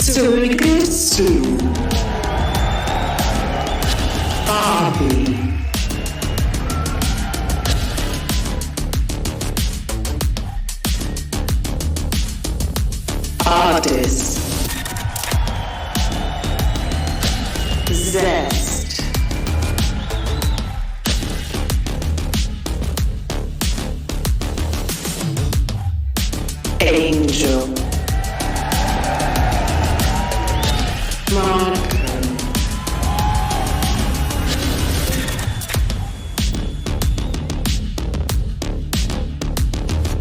Surigetsu. Bobby. Artist. Zest. Angel. Marco.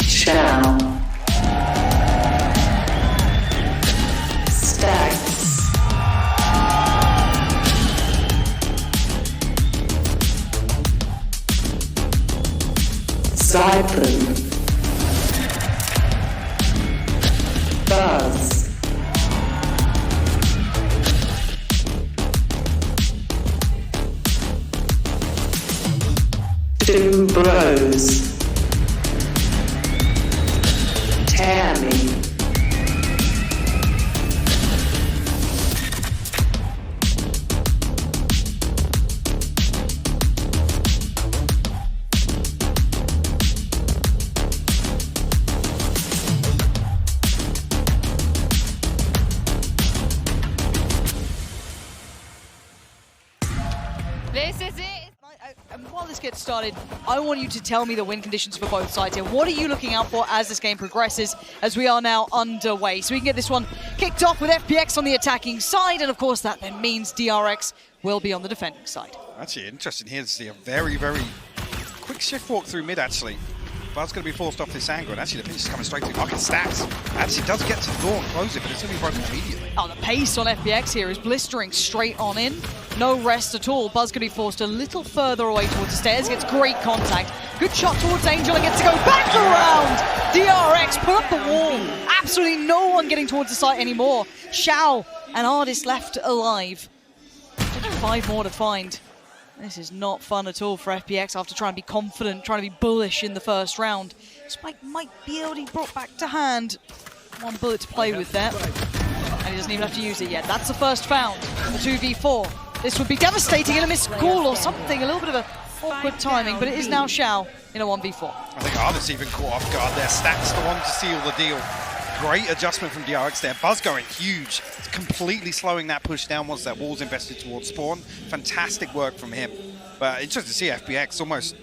Chow. Stacks. Zypern. Buzz. Two Bros. Tammy. This is it. And while this gets started, I want you to tell me the win conditions for both sides here. What are you looking out for as this game progresses, as we are now underway? So we can get this one kicked off with FPX on the attacking side, and of course that then means DRX will be on the defending side. Actually, interesting here to see a very, very quick shift walk through mid, actually. Buzz going to be forced off this angle, and actually the pinch is coming straight through. Market stacks. Actually does get to the door and close it, but it's going to be broken immediately. Oh, the pace on FPX here is blistering straight on in. No rest at all. Buzz going to be forced a little further away towards the stairs. Gets great contact. Good shot towards Angel and gets to go back around. DRX put up the wall. Absolutely no one getting towards the site anymore. Shao and Artist left alive. 5 more to find. This is not fun at all for FPX after trying to be confident, trying to be bullish in the first round. Spike might be able to be brought back to hand. 1 bullet to play with there. And he doesn't even have to use it yet. That's the first found. The 2v4. This would be devastating in a missed call or something. A little bit of a awkward timing, but it is now Shao in a 1v4. I think Artist even caught off guard there. Stacks the one to seal the deal. Great adjustment from DRX there. Buzz going huge. It's completely slowing that push down once that wall's invested towards spawn. Fantastic work from him. But interesting to see FPX almost...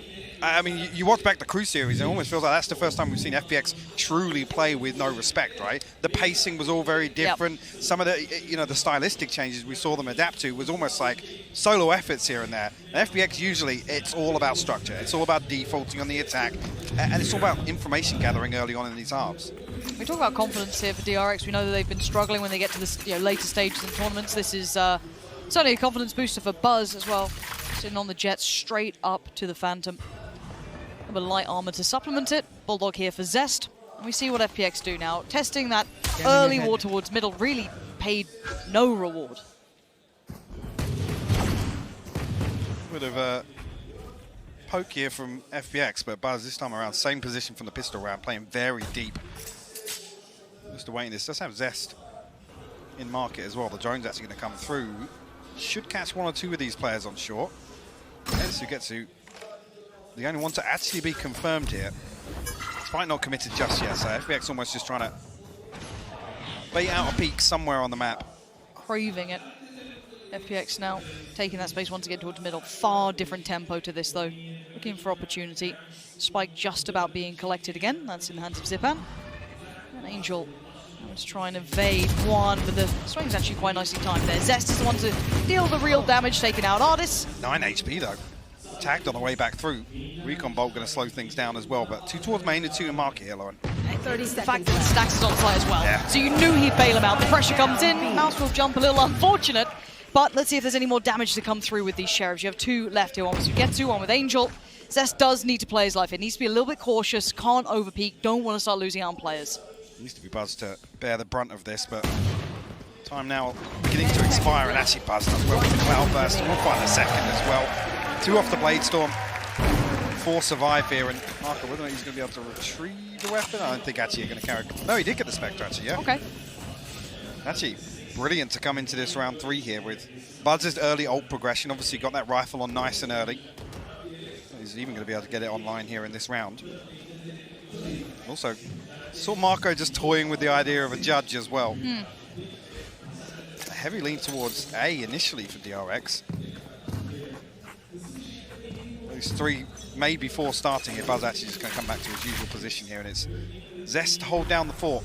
I mean, you watch back the Crew series, and it almost feels like that's the first time we've seen FPX truly play with no respect, right? The pacing was all very different. Yep. Some of the, you know, the stylistic changes we saw them adapt to was almost like solo efforts here and there. And FPX usually, it's all about structure. It's all about defaulting on the attack, and it's all about information gathering early on in these halves. We talk about confidence here for DRX. We know that they've been struggling when they get to the later stages in tournaments. This is certainly a confidence booster for Buzz as well. Sitting on the jet straight up to the Phantom. A light armor to supplement it. Bulldog here for Zest. And we see what FPX do now. Testing that early war towards middle really paid no reward. Bit of a poke here from FPX, but Buzz this time around, same position from the pistol round, playing very deep. Just awaiting this. Does have Zest in market as well. The drone's actually going to come through. Should catch 1 or 2 of these players on short. Sugetsu, the only one to actually be confirmed here. Despite not committed just yet, so FPX almost just trying to bait out a peek somewhere on the map. Craving it. FPX now taking that space once again towards middle. Far different tempo to this though. Looking for opportunity. Spike just about being collected again. That's in the hands of Zipan. And Angel was trying to evade one, but the swing's actually quite nicely timed there. Zest is the one to deal the real damage, taking out Artist. 9 HP though. Tagged on the way back through. Recon Bolt going to slow things down as well, but 2 towards main and 2 in market here, Lauren. The fact that Stacks is on site as well. Yeah. So you knew he'd bail him out. The pressure comes in, Mouse will jump a little unfortunate, but let's see if there's any more damage to come through with these Sheriffs. You have 2 left here, one with Sugetsu, one with Angel. Zest does need to play his life. It needs to be a little bit cautious, can't overpeak, don't want to start losing out on players. Needs to be Buzz to bear the brunt of this, but time now beginning to expire, and actually Buzz does well with the Cloud Burst. We'll find a second as well. 2 off the Blade Storm. 4 survive here, and Marco, whether or not he's going to be able to retrieve the weapon, I don't think actually you're going to carry... No, he did get the Spectre, actually, yeah. Okay. Actually, brilliant to come into this round 3 here with Buzz's early ult progression. Obviously got that rifle on nice and early. He's even going to be able to get it online here in this round. Also, saw Marco just toying with the idea of a judge as well. A heavy lean towards A initially for DRX. Those 3, maybe 4 starting here. Buzz actually just going to come back to his usual position here, and it's Zest to hold down the fort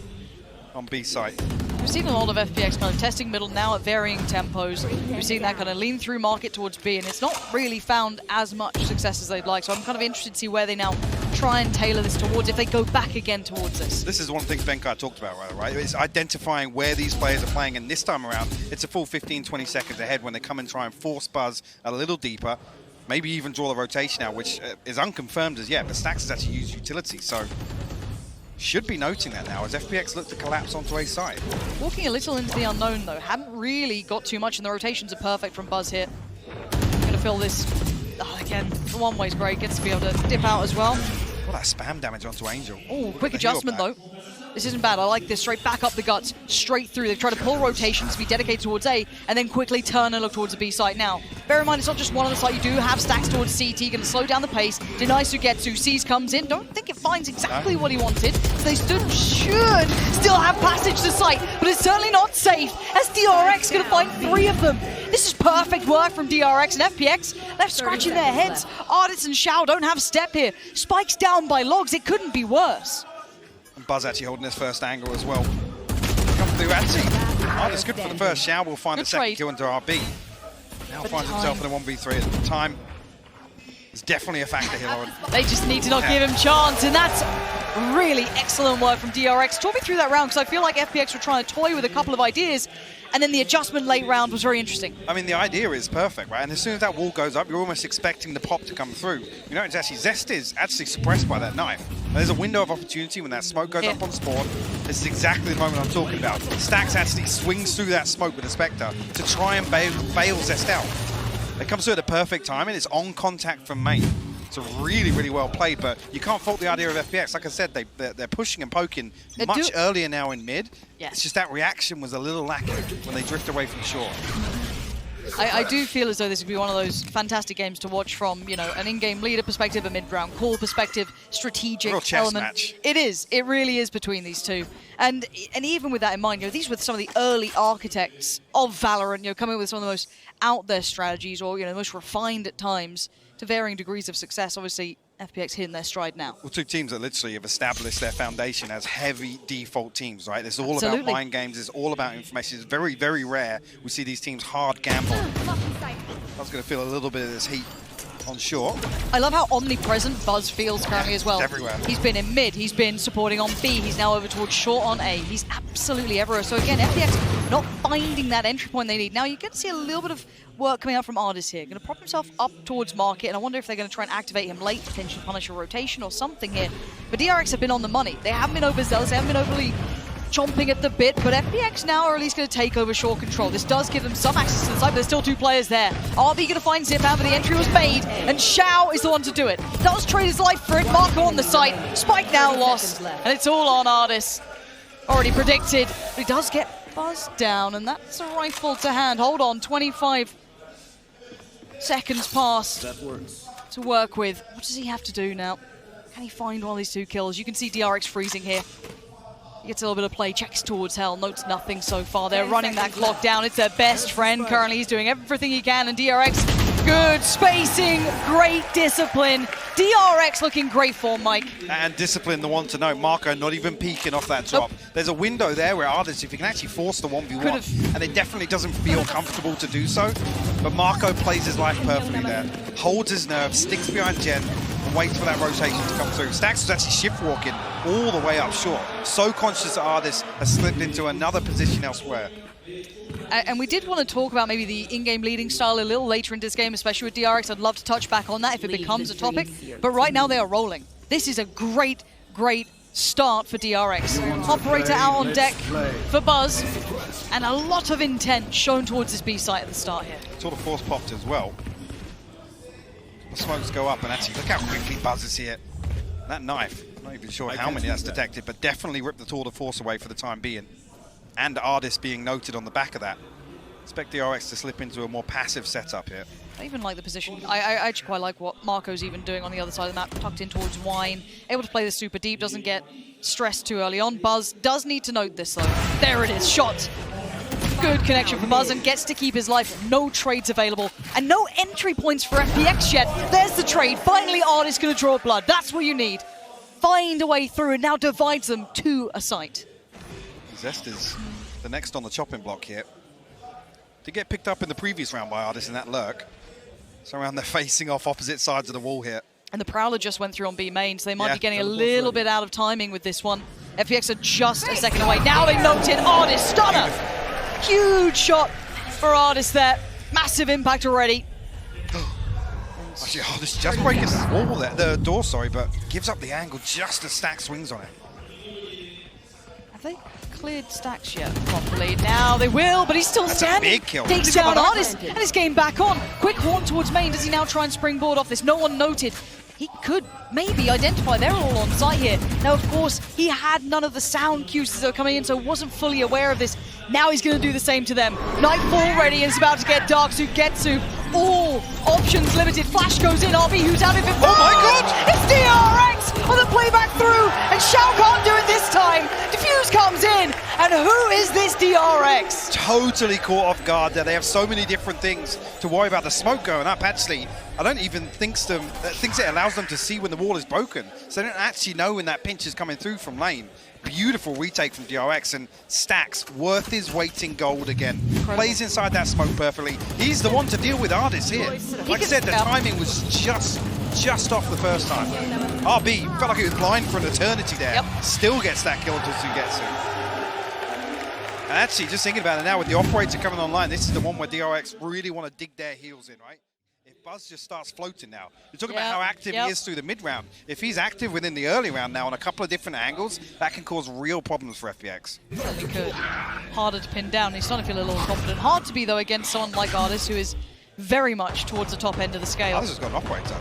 on B site. We've seen a lot of FPX kind of testing middle now at varying tempos. We've seen that kind of lean through market towards B, and it's not really found as much success as they'd like. So I'm kind of interested to see where they now try and tailor this towards, if they go back again towards this. This is one of the things Benkai talked about, right? It's identifying where these players are playing, and this time around, it's a full 15-20 seconds ahead when they come and try and force Buzz a little deeper, maybe even draw the rotation out, which is unconfirmed as yet, but Stax has actually used utility, so should be noting that now as FPX look to collapse onto A side. Walking a little into the unknown though, haven't really got too much, and the rotations are perfect from Buzz here. I'm gonna fill this, again, the one way's great, gets to be able to dip out as well. Well, that spam damage onto Angel. Oh, quick adjustment though. This isn't bad, I like this, straight back up the guts, straight through. They try to pull rotations to be dedicated towards A, and then quickly turn and look towards the B site now. Bear in mind, it's not just one on the site, you do have stacks towards CT, gonna slow down the pace, deny Sugetsu, Seas comes in, don't think it finds exactly what he wanted, so they should still have passage to site, but it's certainly not safe, as DRX gonna find 3 of them. This is perfect work from DRX, and FPX left scratching their heads. Artist and Shao don't have step here. Spikes down by logs, it couldn't be worse. And Buzz actually holding his first angle as well. Come through, actually. That's good for the first. Shao will find the second kill into RB. Now finds himself in a 1v3. Time is definitely a factor here, Lauren. They just need to not give him chance, and that's really excellent work from DRX. Talk me through that round, because I feel like FPX were trying to toy with a couple of ideas, and then the adjustment late round was very interesting. I mean, the idea is perfect, right? And as soon as that wall goes up, you're almost expecting the pop to come through. You know, it's actually, Zest is actually suppressed by that knife. And there's a window of opportunity when that smoke goes up on spawn. This is exactly the moment I'm talking about. Stax actually swings through that smoke with the Spectre to try and bail Zest out. It comes through at the perfect time, and it's on contact from main. It's really, really well played, but you can't fault the idea of FPX. Like I said, they're pushing and poking much earlier now in mid. Yes. It's just that reaction was a little lacking when they drift away from shore. I do feel as though this would be one of those fantastic games to watch from, you know, an in-game leader perspective, a mid-round call perspective, strategic real chess element. match. It is. It really is between these two. And even with that in mind, you know, these were some of the early architects of Valorant, you know, coming up with some of the most out there strategies, or, you know, the most refined at times, to varying degrees of success. Obviously, FPX hitting their stride now. Well, 2 teams that literally have established their foundation as heavy default teams, right? It's all Absolutely. about mind games. It's all about information. It's very, very rare we see these teams hard gamble. I was going to feel a little bit of this heat on shore. I love how omnipresent Buzz feels currently as well. Everywhere. He's been in mid, he's been supporting on B, he's now over towards short on A. He's absolutely everywhere. So again, FPX not finding that entry point they need. Now you get to see a little bit of work coming out from Artist here. Going to prop himself up towards market, and I wonder if they're going to try and activate him late, potentially punish a rotation or something here. But DRX have been on the money. They haven't been overzealous, they haven't been overly chomping at the bit, but FPX now are at least going to take over shore control. This does give them some access to the side, but there's still 2 players there. RB going to find Zip out, but the entry was made, and Shao is the one to do it. Does trade his life for it. Marco on the site. Spike now lost, and it's all on Artis. Already predicted, but he does get Buzz down, and that's a rifle to hand. Hold on, 25 seconds pass to work with. What does he have to do now? Can he find one of these 2 kills? You can see DRX freezing here. He gets a little bit of play, checks towards Hell, notes nothing so far. They're running that clock down. It's their best friend currently. He's doing everything he can, and DRX, good spacing, great discipline. DRX looking great form, Mike. And discipline, the one to know. Marco not even peeking off that drop. Nope. There's a window there where Artist, if he can actually force the 1v1, and it definitely doesn't feel comfortable to do so, but Marco plays his life perfectly there. Holds his nerve, sticks behind Jen, and waits for that rotation to come through. Stax was actually shift walking all the way up short. So conscious that Artist has slipped into another position elsewhere. And we did want to talk about maybe the in-game leading style a little later in this game, especially with DRX. I'd love to touch back on that if it becomes a topic. But right now they are rolling. This is a great, great start for DRX. Operator out on deck for Buzz. And a lot of intent shown towards this B site at the start here. Sort of force popped as well. The smokes go up, and actually look how quickly Buzz is here. That knife, I'm not even sure how many that's detected, but definitely ripped the tour de force away for the time being. and Ardis being noted on the back of that. Expect DRX to slip into a more passive setup here. I even like the position. I actually quite like what Marco's even doing on the other side of the map, tucked in towards Wine, able to play this super deep, doesn't get stressed too early on. Buzz does need to note this though. There it is, shot. Good connection for Buzz and gets to keep his life. No trades available and no entry points for FPX yet. There's the trade. Finally, Ardis going to draw blood. That's what you need. Find a way through and now divides them to a site. Zest is the next on the chopping block here. To get picked up in the previous round by Ardis in that lurk. So around they're facing off opposite sides of the wall here. And the Prowler just went through on B main, so they might be getting a little bit out of timing with this one. FPX are just a second away. Now they noted Ardis, stunner! Huge shot for Ardis there. Massive impact already. Actually, Ardis just breaking the wall there, the door, sorry, but gives up the angle just as Stack swings on it. Have they cleared Stacks yet properly? Now they will, but he's still standing. A big kill. Takes down Ardis and his game back on. Quick horn towards main. Does he now try and springboard off this? No one noted. He could maybe identify they're all on site here. Now, of course, he had none of the sound cues as they were coming in, so wasn't fully aware of this. Now he's going to do the same to them. Nightfall ready and it's about to get dark. Sugetsu, all options limited. Flash goes in. RB, who's out of it? Oh my god! It's DRX on the playback through, and Shao can't do it this time. Diffuse comes in, and who is this DRX? Totally caught off guard there. They have so many different things to worry about. The smoke going up, actually, I don't even think it allows them to see when the wall is broken. So they don't actually know when that pinch is coming through from lane. Beautiful retake from DRX, and Stacks worth his weight in gold again. Incredible. Plays inside that smoke perfectly. He's the one to deal with Ardis here. Like I said, the timing was just off the first time. RB felt like he was blind for an eternity there. Yep. Still gets that kill to Sugetsu. And actually, just thinking about it now, with the operator coming online, this is the one where DRX really want to dig their heels in, right? If Buzz just starts floating now, you're talking about how active he is through the mid-round. If he's active within the early round now on a couple of different angles, that can cause real problems for FPX. Certainly could. Harder to pin down. He's starting to feel a little confident. Hard to be, though, against someone like Ardis, who is very much towards the top end of the scale. Ardis has got an operator.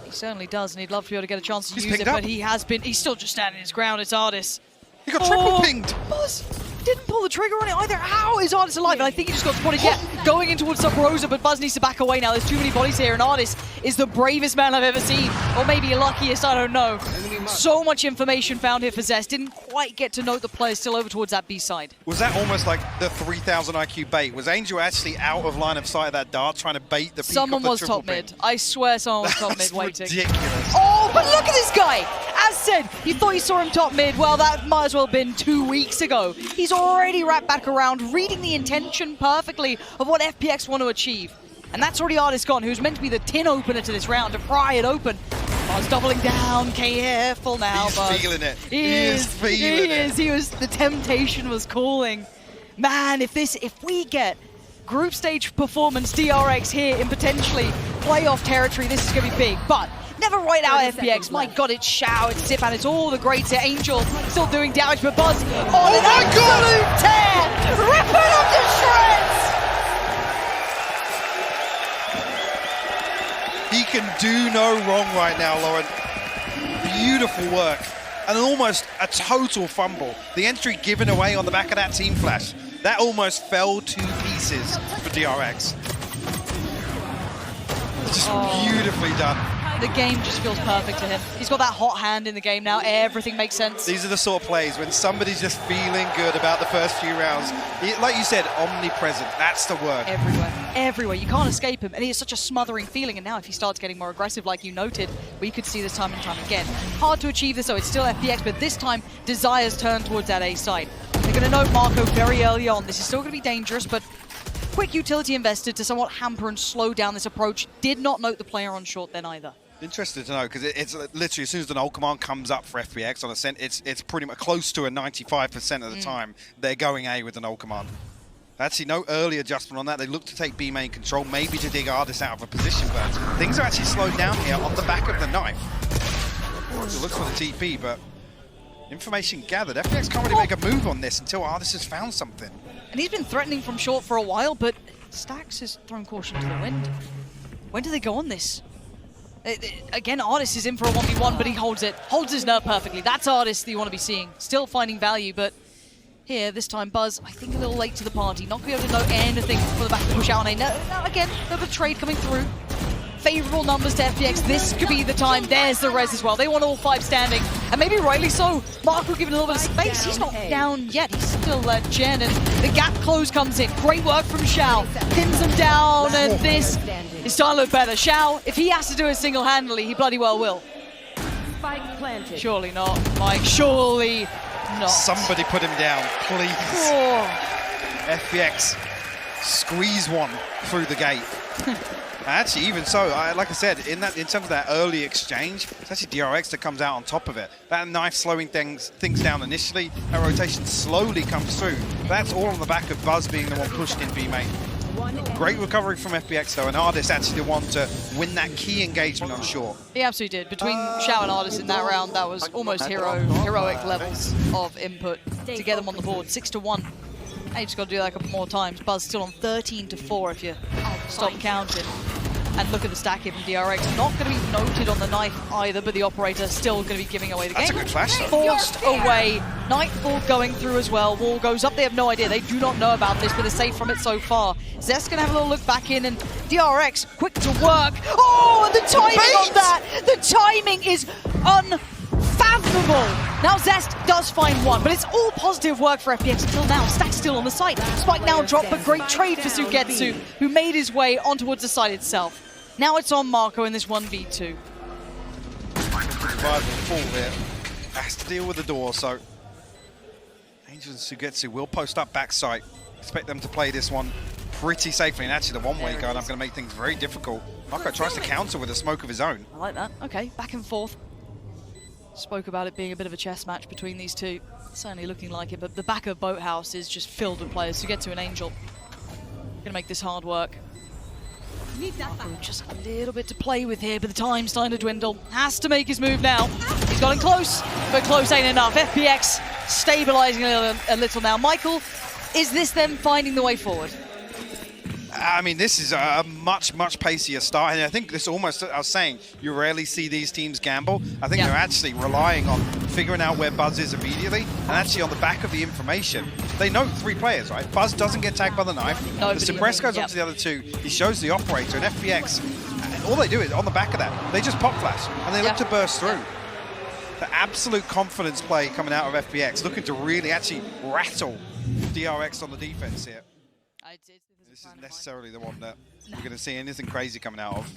He certainly does, and he'd love to be able to get a chance to He's use it, pinged but up. he's still just standing his ground. It's Ardis. He got triple pinged. Buzz didn't pull the trigger on it either. How is Ardis alive? And I think he just got spotted yet. Going in towards Rosa, but Buzz needs to back away now. There's too many bodies here, and Ardis is the bravest man I've ever seen. Or maybe luckiest, I don't know. So much information found here for Zest. Didn't quite get to note the players still over towards that B side. Was that almost like the 3,000 IQ bait? Was Angel actually out of line of sight of that dart, trying to bait the peak Someone of the was triple top mid. ping? I swear someone was top mid That's waiting. ridiculous. Oh, but look at this guy! As said, you thought you saw him top mid. Well, that might as well have been 2 weeks ago. He's already wrapped back around, reading the intention perfectly of what FPX want to achieve. And that's already Ardis gone, who's meant to be the tin opener to this round, to pry it open. Buzz doubling down, careful now, He's Buzz. feeling it. He is feeling it. The temptation was calling. Man, if we get group stage performance DRX here in potentially playoff territory, this is going to be big. But never write out FPX. My god, it's Shao, it's Zipan, it's all the greats here. Angel still doing damage, but Buzz on an absolute tear! Rip it up to shreds! He can do no wrong right now, Lauren. Beautiful work. And almost a total fumble. The entry given away on the back of that team flash. That almost fell to pieces for DRX. Just beautifully done. The game just feels perfect to him. He's got that hot hand in the game now. Everything makes sense. These are the sort of plays when somebody's just feeling good about the first few rounds. Like you said, omnipresent. That's the word. Everywhere. You can't escape him. And he has such a smothering feeling. And now if he starts getting more aggressive, like you noted, we could see this time and time again. Hard to achieve this, though. It's still FPX, but this time, Desire's turn towards that A side. They're going to note Marco very early on. This is still going to be dangerous, but quick utility invested to somewhat hamper and slow down this approach. Did not note the player on short then either. Interested to know, because it's literally as soon as the null command comes up for FPX on Ascent, it's pretty much close to a 95% of the time they're going A with the null command. Actually, no early adjustment on that. They look to take B main control, maybe to dig Ardis out of a position, but things are actually slowed down here on the back of the knife. It looks for the TP, but information gathered. FPX can't really make a move on this until Ardis has found something. And he's been threatening from short for a while, but Stacks has thrown caution to the wind. When do they go on this? Again, Ardis is in for a 1v1, but he holds his nerve perfectly. That's Ardis that you want to be seeing. Still finding value, but Here, this time, Buzz, I think a little late to the party. Not going to be able to know anything for the back of the push out on A. No, again, a bit of a trade coming through. Favorable numbers to FPX. This could be the time. There's the res as well. They want all 5 standing. And maybe rightly so. Marco giving a little bit of space. He's not down yet. He's still Jen. And the gap close comes in. Great work from Xiao. Pins him down. And this is starting to look better. Xiao, if he has to do it single-handedly, he bloody well will. Surely not, Mike. Surely not. Somebody put him down, please. Oh. FPX squeeze one through the gate. Actually, even so, like I said, in terms of that early exchange, it's actually DRX that comes out on top of it. That knife slowing things down initially, that rotation slowly comes through. That's all on the back of Buzz being the one pushed in B main. Great recovery from FPX though, and Ardis actually the one to win that key engagement on short. He absolutely did. Between Xiao and Ardis in that round, that was almost heroic levels of input to get them on the board. 6-1. And you just got to do that a couple more times. Buzz still on 13-4 if you stop counting. And look at the stack here from DRX. Not going to be noted on the knife either, but the operator still going to be giving away the game. That's a good flash though. Forced away. Nightfall going through as well. Wall goes up. They have no idea. They do not know about this, but they're safe from it so far. Zest going to have a little look back in, and DRX quick to work. Oh, and the timing on that! The timing is unfathomable. Now Zest does find one, but it's all positive work for FPX until now. Stack's still on the site. Spike now dropped, but great trade for Sugetsu, who made his way on towards the site itself. Now it's on Marco in this 1v2. Survival fall there. Has to deal with the door, so Angel and Sugetsu will post up backside. Expect them to play this one pretty safely, and actually the one-way going up going to make things very difficult. Marco tries to counter with a smoke of his own. I like that. Okay, back and forth. Spoke about it being a bit of a chess match between these two. Certainly looking like it, but the back of Boathouse is just filled with players. Sugetsu and Angel gonna make this hard work. Marco just a little bit to play with here, but the time's starting to dwindle. Has to make his move now. He's gotten close, but close ain't enough. FPX stabilizing a little now. Michael, is this them finding the way forward? I mean, this is a much pacier start, and I think this almost, I was saying, you rarely see these teams gamble. I think they're actually relying on figuring out where Buzz is immediately, and actually on the back of the information, they know 3 players, right? Buzz doesn't get tagged by the knife, the suppress goes on to the other 2, he shows the operator, and FPX, all they do is, on the back of that, they just pop flash, and they look to burst through. The absolute confidence play coming out of FPX, looking to really actually rattle DRX on the defense here. This isn't necessarily the one that we're going to see anything crazy coming out of.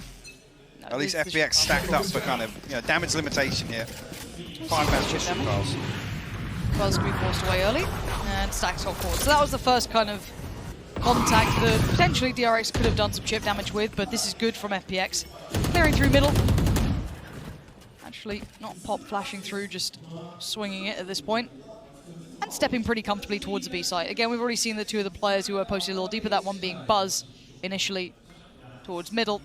No, at least FPX stacked up for kind of damage limitation here. 5-man mission files. Buzz can be forced away early, and Stack's got forward. So that was the first kind of contact that potentially DRX could have done some chip damage with, but this is good from FPX. Clearing through middle. Actually, not pop flashing through, just swinging it at this point. And stepping pretty comfortably towards the B site. Again, we've already seen the 2 of the players who were posted a little deeper, that one being Buzz initially towards middle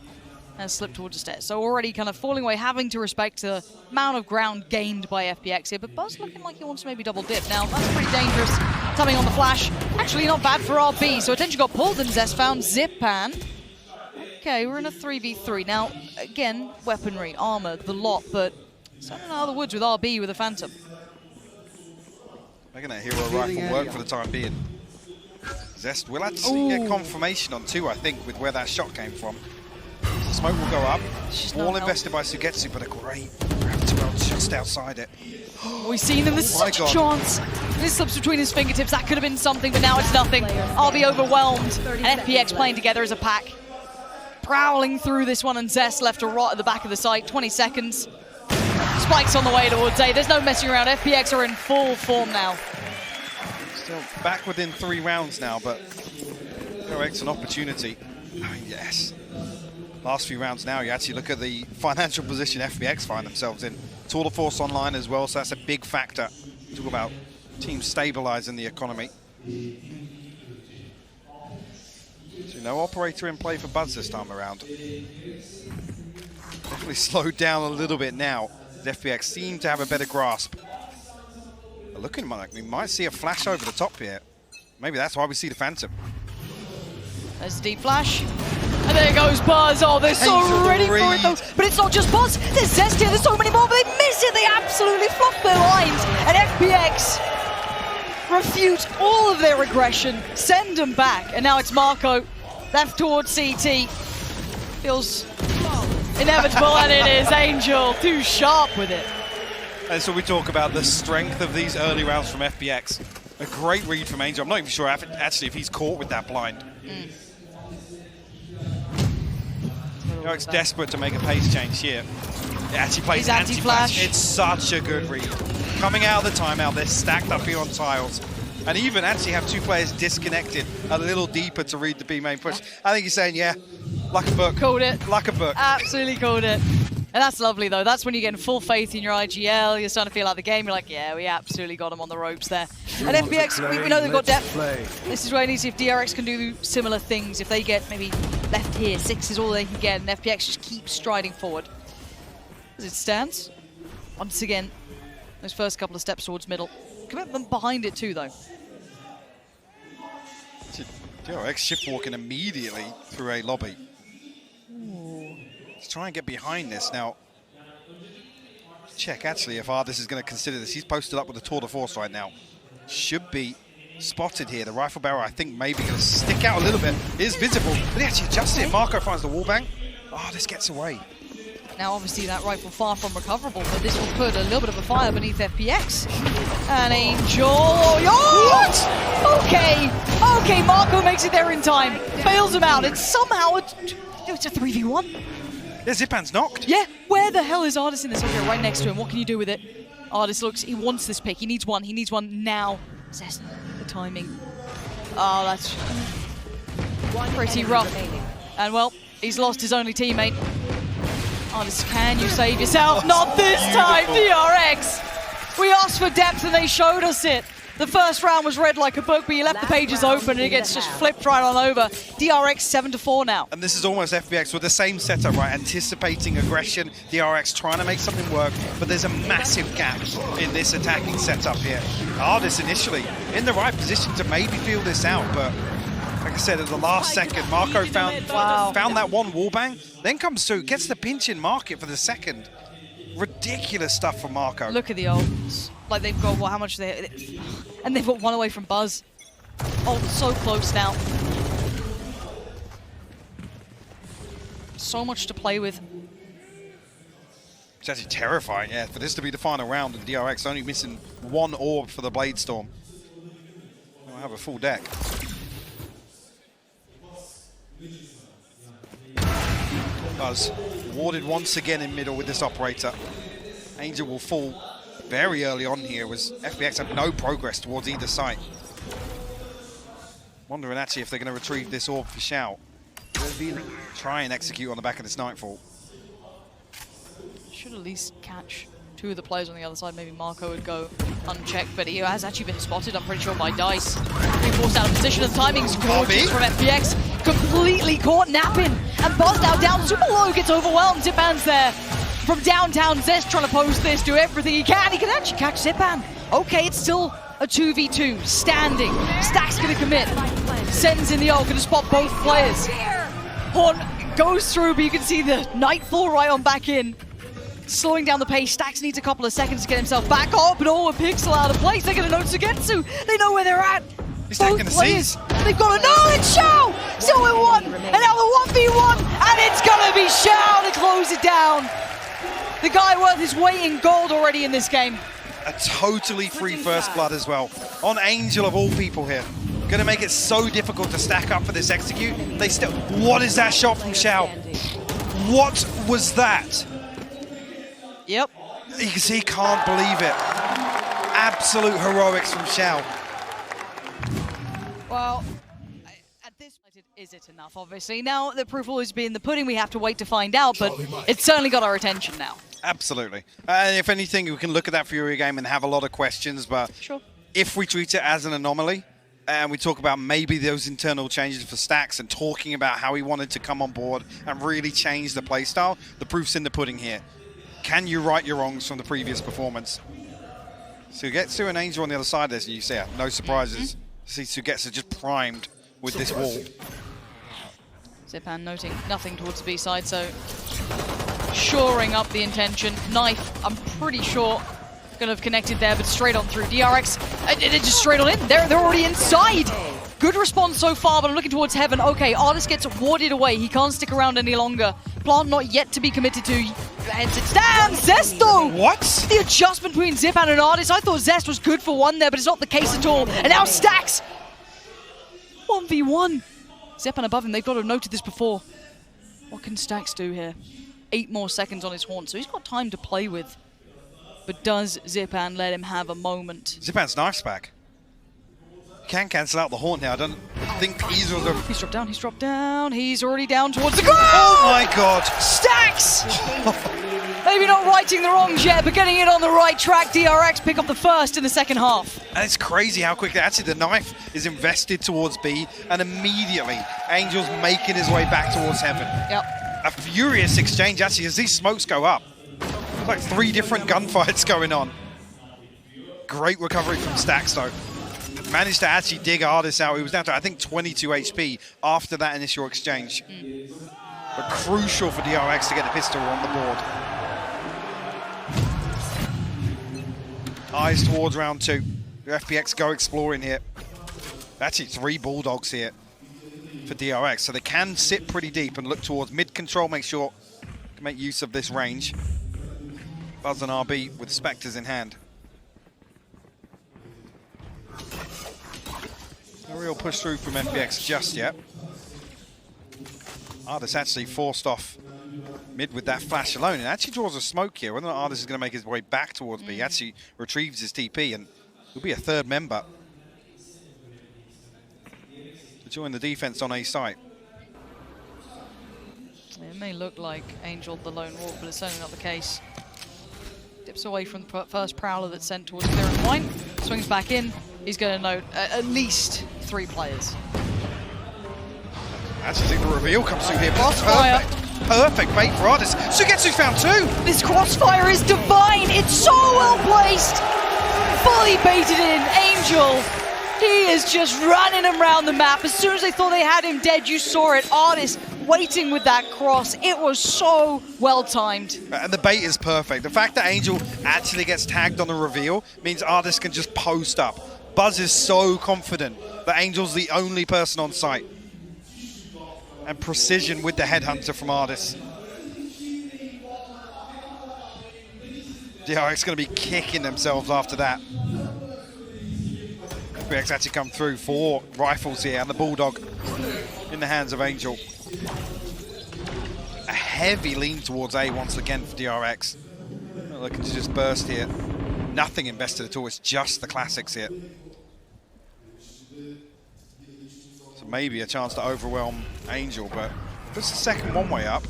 and slipped towards the stairs. So already kind of falling away, having to respect the amount of ground gained by FPX here, but Buzz looking like he wants to maybe double dip. Now, that's pretty dangerous. Coming on the flash. Actually not bad for RB, so attention got pulled and Zest found Zipan. Okay, we're in a 3v3. Now, again, weaponry, armor, the lot, but standing out of the woods with RB with a Phantom. Making that hero rifle work for the time being. Zest will actually get confirmation on 2, I think, with where that shot came from. The smoke will go up. All invested by Sugetsu, but a great gravity well just outside it. We've seen him, there's such a chance. This slips between his fingertips, that could have been something, but now it's nothing. RB overwhelmed, and FPX playing together as a pack. Prowling through this one, and Zest left to rot at the back of the site. 20 seconds. Spike's on the way towards A. There's no messing around. FPX are in full form now. Still back within 3 rounds now, but DRX an opportunity. I mean, yes. Last few rounds now, you actually look at the financial position FPX find themselves in. Tour de Force online as well, so that's a big factor. Talk about teams stabilizing the economy. So no operator in play for Buzz this time around. Definitely slowed down a little bit now. FPX seem to have a better grasp. But looking like we might see a flash over the top here. Maybe that's why we see the Phantom. There's a deep flash. And there goes Buzz. Oh, they're so ready for it though. But it's not just Buzz. There's Zest here. There's so many more, but they miss it. They absolutely fluff their lines. And FPX refute all of their aggression, send them back, and now it's Marco, left towards CT. Feels inevitable, and it is Angel, too sharp with it. And so we talk about the strength of these early rounds from FPX. A great read from Angel. I'm not even sure actually if he's caught with that blind. DRX desperate to make a pace change here. It actually plays anti-flash. It's such a good read. Coming out of the timeout, they're stacked up here on tiles. And even actually have two players disconnected a little deeper to read the B main push. I think he's saying, yeah, like a book. Called it. Like a book. Absolutely called it. And that's lovely, though. That's when you're getting full faith in your IGL. You're starting to feel like the game. You're like, yeah, we absolutely got them on the ropes there. And FPX, we know they've got depth. This is where I need to see if DRX can do similar things. If they get maybe left here, 6 is all they can get, and FPX just keeps striding forward. As it stands, once again, those first couple of steps towards middle. Commitment behind it, too, though. DRX shift walking immediately through a lobby. Let's try and get behind this now. Check actually if Ardis is going to consider this. He's posted up with a tour de force right now. Should be spotted here. The rifle barrel I think maybe going to stick out a little bit. It is visible, but he actually adjusted it. Marco finds the wallbang. Ardis gets away. Now obviously that rifle far from recoverable, but this will put a little bit of a fire beneath FPX. And Angel, what? Okay, Marco makes it there in time. Bails him out, and somehow it's a 3v1. Yeah, Zipan's knocked. Yeah, where the hell is Ardis in this? Okay, right next to him. What can you do with it? Ardis looks, he wants this pick. He needs one now. Assess the timing. Oh, that's pretty rough. And well, he's lost his only teammate. Ardis, can you save yourself? Not this time, DRX! We asked for depth and they showed us it. The first round was read like a book, but you left the pages open and it gets just flipped right on over. DRX 7-4 now. And this is almost FPX with the same setup, right? Anticipating aggression, DRX trying to make something work, but there's a massive gap in this attacking setup here. Ardis initially in the right position to maybe feel this out, but like I said, at the last second, Marco found that one wallbang, then comes through, gets the pinch in market for the second. Ridiculous stuff from Marco. Look at the ults. Like they've got, how much they... And they've got one away from Buzz. Oh, so close now. So much to play with. It's actually terrifying, yeah, for this to be the final round and DRX only missing one orb for the Blade Storm. We'll have a full deck. Buzz warded once again in middle with this operator. Angel will fall very early on here as FPX have no progress towards either side. Wondering actually if they're going to retrieve this orb for Xiao. Try and execute on the back of this Nightfall. Should at least catch two of the players on the other side. Maybe Marco would go unchecked, but he has actually been spotted, I'm pretty sure, by Dice. Being forced out of position. The timing's gorgeous from FPX. Completely caught napping. And Buzz now down super low, gets overwhelmed. Zipan's there. From downtown, Zest trying to post this, do everything he can. He can actually catch Zipan. Okay, it's still a 2v2, standing. Stack's gonna commit. Sends in the ult, gonna spot both players. Horn goes through, but you can see the Nightfall right on back in. Slowing down the pace. Stacks needs a couple of seconds to get himself back up, but a pixel out of place. They're gonna know Sugetsu. They know where they're at. He's both taking the players. seas. They've got to know it's Xiao! So it won! And now the 1v1, and it's gonna be Xiao to close it down. The guy worth his weight in gold already in this game. A totally free first blood as well. On Angel of all people here. Gonna make it so difficult to stack up for this execute. They still, what is that shot from Xiao? What was that? Yep. You can see he can't believe it. Absolute heroics from Xiao. Well, at this point, is it enough, obviously? Now, the proof will always be in the pudding. We have to wait to find out, but it's certainly got our attention now. Absolutely. And if anything, we can look at that Fury game and have a lot of questions, but sure. If we treat it as an anomaly, and we talk about maybe those internal changes for Stacks and talking about how he wanted to come on board and really change the playstyle, the proof's in the pudding here. Can you right your wrongs from the previous performance? Sugetsu and Angel on the other side, as you see, no surprises. See, Sugetsu just primed with this wall. Zipan noting nothing towards the B side, so shoring up the intention. Knife, I'm pretty sure Gonna have connected there, but straight on through. DRX, just straight on in. They're already inside. Good response so far, but I'm looking towards Heaven. Okay, Artist gets warded away. He can't stick around any longer. Plant not yet to be committed to. Heads it down. Zest though! What? The adjustment between Zipan and Artist. I thought Zest was good for one there, but it's not the case at all. And now Stacks! 1v1. Zipan above him. They've got to have noted this before. What can Stacks do here? 8 more seconds on his horn, so he's got time to play with. But does Zipan let him have a moment? Zipan's knife's back. Can cancel out the horn here. I don't think either of them. He's dropped down, he's dropped down. He's already down towards the goal! Oh my god! Stacks! Maybe not righting the wrongs yet, but getting it on the right track. DRX pick up the first in the second half. And it's crazy how quickly, actually the knife is invested towards B, and immediately Angel's making his way back towards Heaven. Yep. A furious exchange actually as these smokes go up. There's like 3 different gunfights going on. Great recovery from Stacks though. Managed to actually dig Artist out. He was down to, I think, 22 HP after that initial exchange. But crucial for DRX to get the pistol on the board. Eyes towards round 2. The FPX go exploring here. Actually, 3 Bulldogs here for DRX. So they can sit pretty deep and look towards mid-control, make sure to make use of this range. Buzz and RB with Spectres in hand. No real push through from FPX just yet. Artist actually forced off mid with that flash alone, and actually draws a smoke here. Whether or not Artist is going to make his way back towards B, he actually retrieves his TP, and he'll be a 3rd member to join the defense on A site. It may look like Angel the lone wolf, but it's certainly not the case. Dips away from the first Prowler that's sent towards Clear and Wine, swings back in. He's going to note at least 3 players. I actually think the reveal comes through here. Crossfire. Perfect bait for Artist. Sugetsu found 2. This crossfire is divine. It's so well placed. Fully baited in. Angel. He is just running around the map. As soon as they thought they had him dead, you saw it. Artist waiting with that cross. It was so well timed. And the bait is perfect. The fact that Angel actually gets tagged on the reveal means Artist can just post up. Buzz is so confident that Angel's the only person on site. And precision with the headhunter from Artist. DRX going to be kicking themselves after that. FPX actually come through 4 rifles here, and the Bulldog in the hands of Angel. A heavy lean towards A once again for DRX. Looking to just burst here. Nothing invested at all, it's just the classics here. So maybe a chance to overwhelm Angel, but puts the second one way up.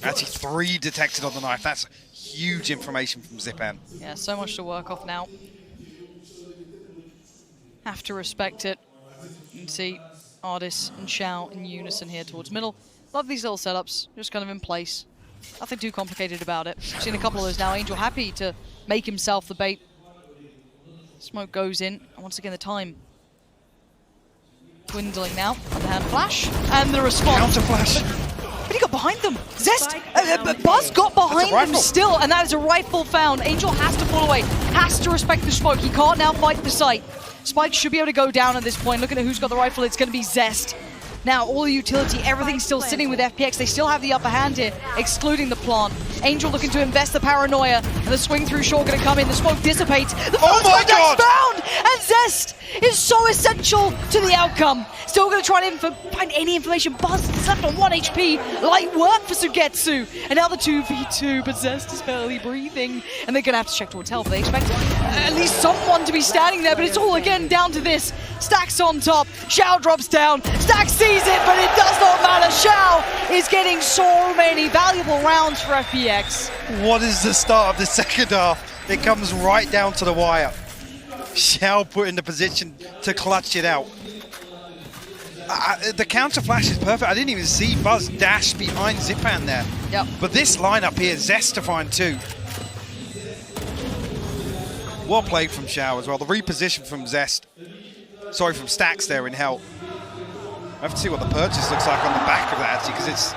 Actually 3 detected on the knife. That's huge information from Zipan. Yeah, so much to work off now. Have to respect it. You can see Artist and Xiao in unison here towards middle. Love these little setups, just kind of in place. Nothing too complicated about it. We've seen a couple of those now. Angel happy to make himself the bait. Smoke goes in, and once again the time dwindling now. Underhand flash, and the response. Counter flash. But he got behind them. Zest, Buzz got behind them still, and that is a rifle found. Angel has to pull away, has to respect the smoke. He can't now fight the site. Spike should be able to go down at this point. Looking at who's got the rifle, it's going to be Zest. Now, all the utility, everything's still sitting with FPX. They still have the upper hand here, excluding the plant. Angel looking to invest the paranoia, and the swing through short going to come in. The smoke dissipates. The oh my God! Found, and Zest is so essential to the outcome. Still going to try to find any information. Buzz is left on 1 HP. Light work for Sugetsu. And now the 2v2, but Zest is barely breathing. And they're going to have to check towards health. They expect at least someone to be standing there, but it's all again down to this. Stacks on top. Xiao drops down. Stacks sees it, but it does not matter. Xiao is getting so many valuable rounds for FPX. What is the start of the second half? It comes right down to the wire. Xiao put in the position to clutch it out. The counter flash is perfect. I didn't even see Buzz dash behind Zipan there. Yep. But this lineup here, Zest to find 2. Well played from Xiao as well. The reposition from Zest. Sorry, from Stacks there in Hell. I have to see what the purchase looks like on the back of that, actually, because it's...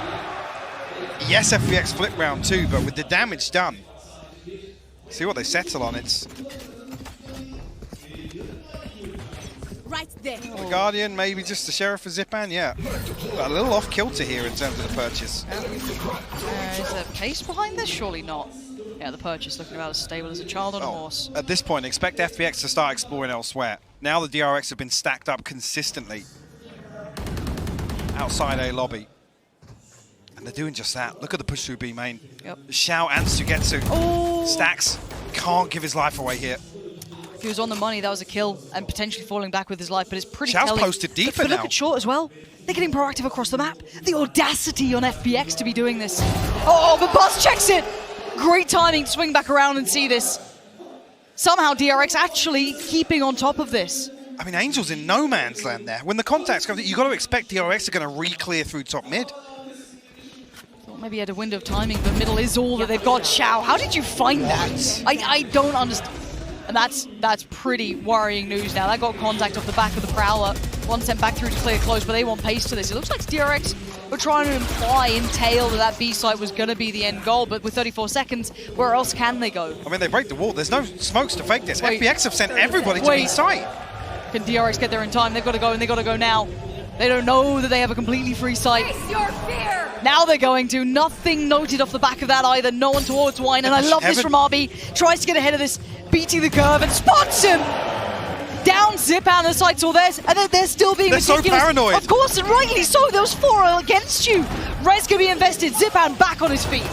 Yes, FPX flip round 2, but with the damage done, See what they settle on. It's Right there. the Guardian, maybe just the Sheriff for Zipan, yeah. But a little off kilter here in terms of the purchase. Is there pace behind this? Surely not. Yeah, the purchase looking about as stable as a child on a horse. At this point, expect FPX to start exploring elsewhere. Now the DRX have been stacked up consistently outside A lobby. And they're doing just that. Look at the push through B main. Yep. Xiao and Sugetsu. Oh! Stacks can't give his life away here. If he was on the money, that was a kill, and potentially falling back with his life, but it's pretty Xiao's telling. posted deeper but look now. at Short as well. They're getting proactive across the map. The audacity on FPX to be doing this. Oh, but Buzz checks it! Great timing to swing back around and see this. Somehow DRX actually keeping on top of this. I mean, Angel's in no man's land there. When the contacts come, you've got to expect DRX are going to re-clear through top mid. Thought maybe he had a window of timing, but middle is all that they've got. Xiao, how did you find that? I don't understand. And that's pretty worrying news now. That got contact off the back of the Prowler. One sent back through to clear close, but they want pace to this. It looks like DRX were trying to entail that B site was going to be the end goal, but with 34 seconds, where else can they go? I mean, they break the wall. There's no smokes to fake this. Wait. FPX have sent everybody to B site. Can DRX get there in time? They've got to go, and they've got to go now. They don't know that they have a completely free site. Face your fear. Now they're going to. Nothing noted off the back of that either. No one towards Wine, and I love this from RB. Tries to get ahead of this, beating the curve, and spots him! Down Zipan, the site's all theirs, and they're still being They're so ridiculous. paranoid. Of course, and rightly so. There was 4 against you. Res can be invested. Zipan back on his feet.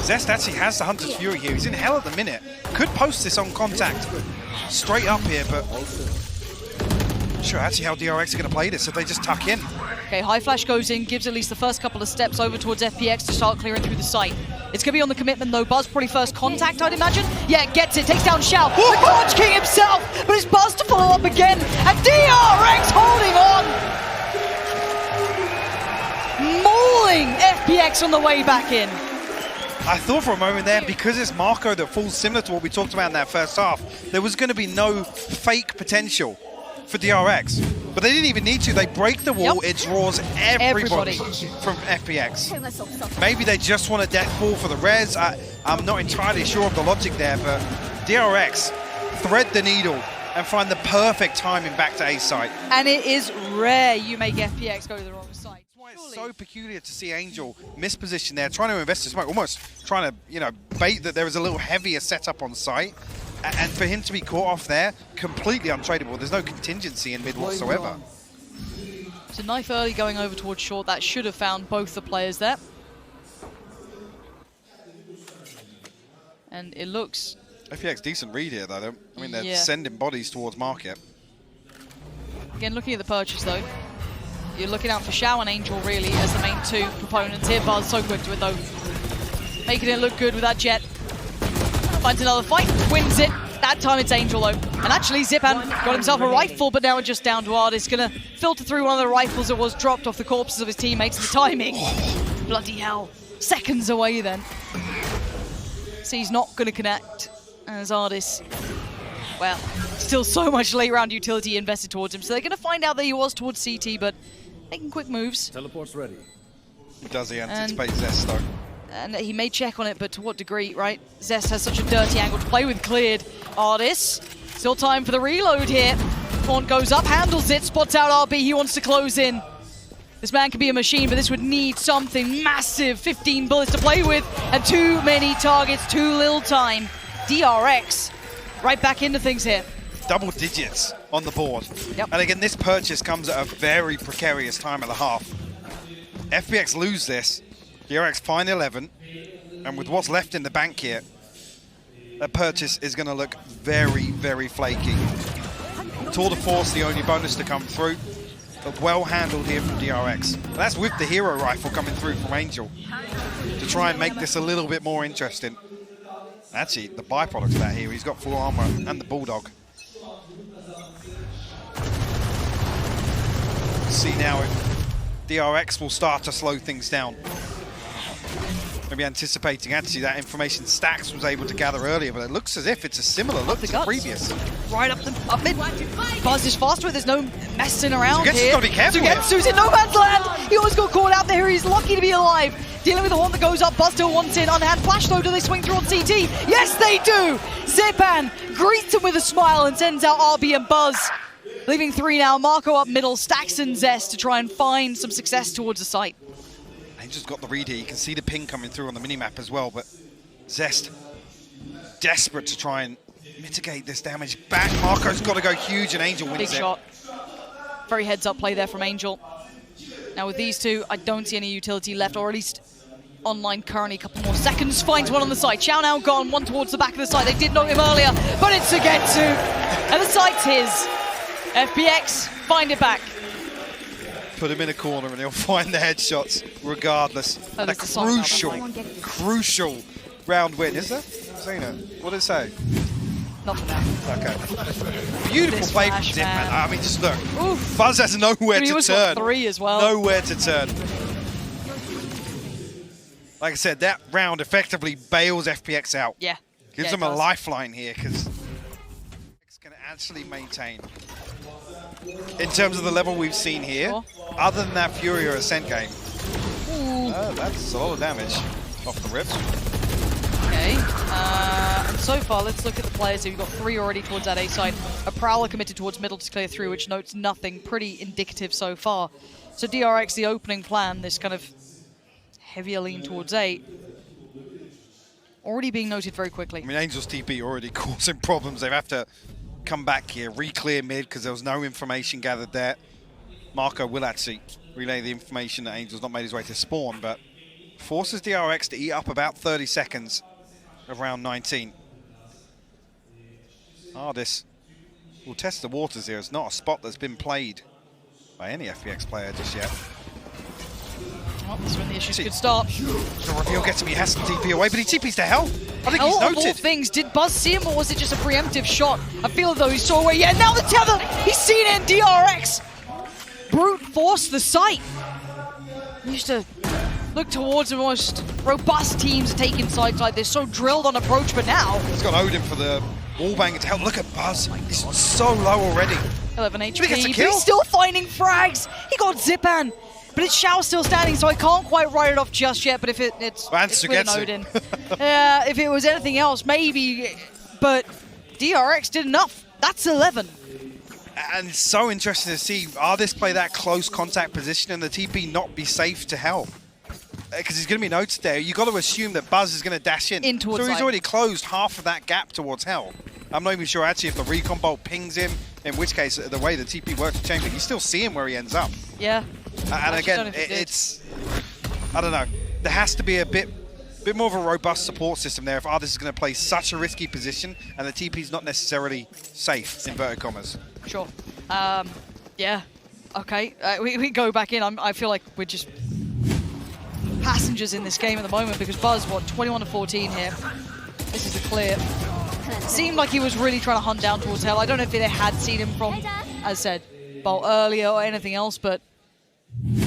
Zest actually has the Hunter's Fury here. He's in hell at the minute. Could post this on contact straight up here, but not sure actually how DRX are going to play this if they just tuck in. Okay, High Flash goes in, gives at least the first couple of steps over towards FPX to start clearing through the site. It's going to be on the commitment though. Buzz probably first contact, I'd imagine. Yeah, gets it, takes down Xiao. The Conch King himself, but it's Buzz to follow up again. And DRX holding on. Mauling FPX on the way back in. I thought for a moment there, because it's Marco that falls similar to what we talked about in that first half, there was going to be no fake potential for DRX. But they didn't even need to. They break the wall, it draws everybody from FPX. Maybe they just want a death ball for the res. I'm not entirely sure of the logic there, but DRX thread the needle and find the perfect timing back to A site. And it is rare you make FPX go to the wrong site. That's why it's so peculiar to see Angel misposition there, trying to invest his smoke, almost trying to, bait that there was a little heavier setup on site. And for him to be caught off there, completely untradeable. There's no contingency in mid whatsoever. It's a knife early going over towards short. That should have found both the players there. And it looks... FPX decent read here though. I mean, they're sending bodies towards market. Again, looking at the purchase though, you're looking out for Xiao and Angel really as the main 2 proponents here. Buzz so quick to it though. Making it look good with that jet. Finds another fight, wins it. That time it's Angel though. And actually Zipan got himself a rifle, but now it's just down to Ardis. Gonna filter through one of the rifles that was dropped off the corpses of his teammates. The timing, bloody hell. Seconds away then. So he's not gonna connect as Ardis, well, still so much late round utility invested towards him. So they're gonna find out that he was towards CT, but making quick moves. Teleport's ready. Does he anticipate Zest though? And he may check on it, but to what degree, right? Zest has such a dirty angle to play with. Cleared. Ardis. Still time for the reload here. Font goes up, handles it, spots out RB. He wants to close in. This man can be a machine, but this would need something massive. 15 bullets to play with, and too many targets, too little time. DRX right back into things here. Double digits on the board. Yep. And again, this purchase comes at a very precarious time of the half. FPX lose this. DRX find 11, and with what's left in the bank here, that purchase is going to look very, very flaky. Tour de Force, the only bonus to come through, but well handled here from DRX. And that's with the hero rifle coming through from Angel to try and make this a little bit more interesting. Actually, the byproduct of that here, he's got full armor and the Bulldog. See now if DRX will start to slow things down. maybe anticipating actually that information Stax was able to gather earlier, but it looks as if it's a similar look to the previous. Right up mid. Buzz is fast with, there's no messing around Sugetsu's here. got to be careful. Sugetsu's in no man's land. He always got caught out there. He's lucky to be alive. Dealing with the horn that goes up. Buzz still wants in. Unhand flash though. Do they swing through on CT? Yes, they do. Zipan greets him with a smile and sends out RB and Buzz. Leaving 3 now. Marco up middle. Stax and Zest to try and find some success towards the site. Angel's got the read here. You can see the ping coming through on the minimap as well, but Zest desperate to try and mitigate this damage. Back, Marco's got to go huge, and Angel wins Big shot. Very heads-up play there from Angel. Now with these two, I don't see any utility left, or at least online currently. A couple more seconds. Finds one on the side. Chow now gone. One towards the back of the side. They did note him earlier, but it's Sugetsu. And the site's his. FPX, find it back. Put him in a corner and he'll find the headshots regardless. Oh, and a crucial round win. Is there? Zena, what did it say? Not for now. Okay. Beautiful play from flash, Zip, man. I mean, just look. Oof. Buzz has nowhere He to was turn. 3 as well. Nowhere to turn. Like I said, that round effectively bails FPX out. Yeah. Gives Yeah, them it a does. lifeline here because it's going to actually maintain. In terms of the level we've seen here, other than that Fury or Ascent game, that's a lot of damage off the rip. Okay. And so far, let's look at the players here. We've got 3 already towards that A side. A Prowler committed towards middle to clear through, which notes nothing. Pretty indicative so far. So DRX, the opening plan, this kind of heavier lean towards A, already being noted very quickly. I mean, Angel's TP already causing problems. They have to come back here, re-clear mid because there was no information gathered there. Marco will actually relay the information that Angel's not made his way to spawn, but forces DRX to eat up about 30 seconds of round 19. This will test the waters here. It's not a spot that's been played by any FPX player just yet. Well, this is when the issues could start. The reveal gets him, he has to TP away, but he TPs to hell. I think he's Of all noted. things, did Buzz see him or was it just a preemptive shot? I feel as though he saw away. Yeah, now the tether! He's seen it in DRX! Brute force the site. He used to look towards the most robust teams taking sites like this, so drilled on approach, but now... He's got Odin for the wallbanger to help. Look at Buzz. He's so low already. 11 HP, But he gets a but kill. he's still finding frags! He got Zipan! But it's Xiao still standing, so I can't quite write it off just yet, but if it's with an Odin. Yeah, if it was anything else, maybe, but DRX did enough. That's 11. And it's so interesting to see, this play that close contact position and the TP not be safe to help? Because he's going to be noted there. You've got to assume that Buzz is going to dash in. Towards so he's side. already closed half of that gap towards hell. I'm not even sure actually if the recon bolt pings him, in which case the way the TP works will change, but you still see him where he ends up. Yeah. And again, it's, I don't know, there has to be a bit more of a robust support system there if this is going to play such a risky position and the TP's not necessarily safe, inverted commas. Sure. Yeah. Okay. We go back in. I feel like we're just passengers in this game at the moment because Buzz, 21 to 14 here. This is a clear. Seemed like he was really trying to hunt down towards hell. I don't know if they had seen him from, as I said, Bolt earlier or anything else, but I'm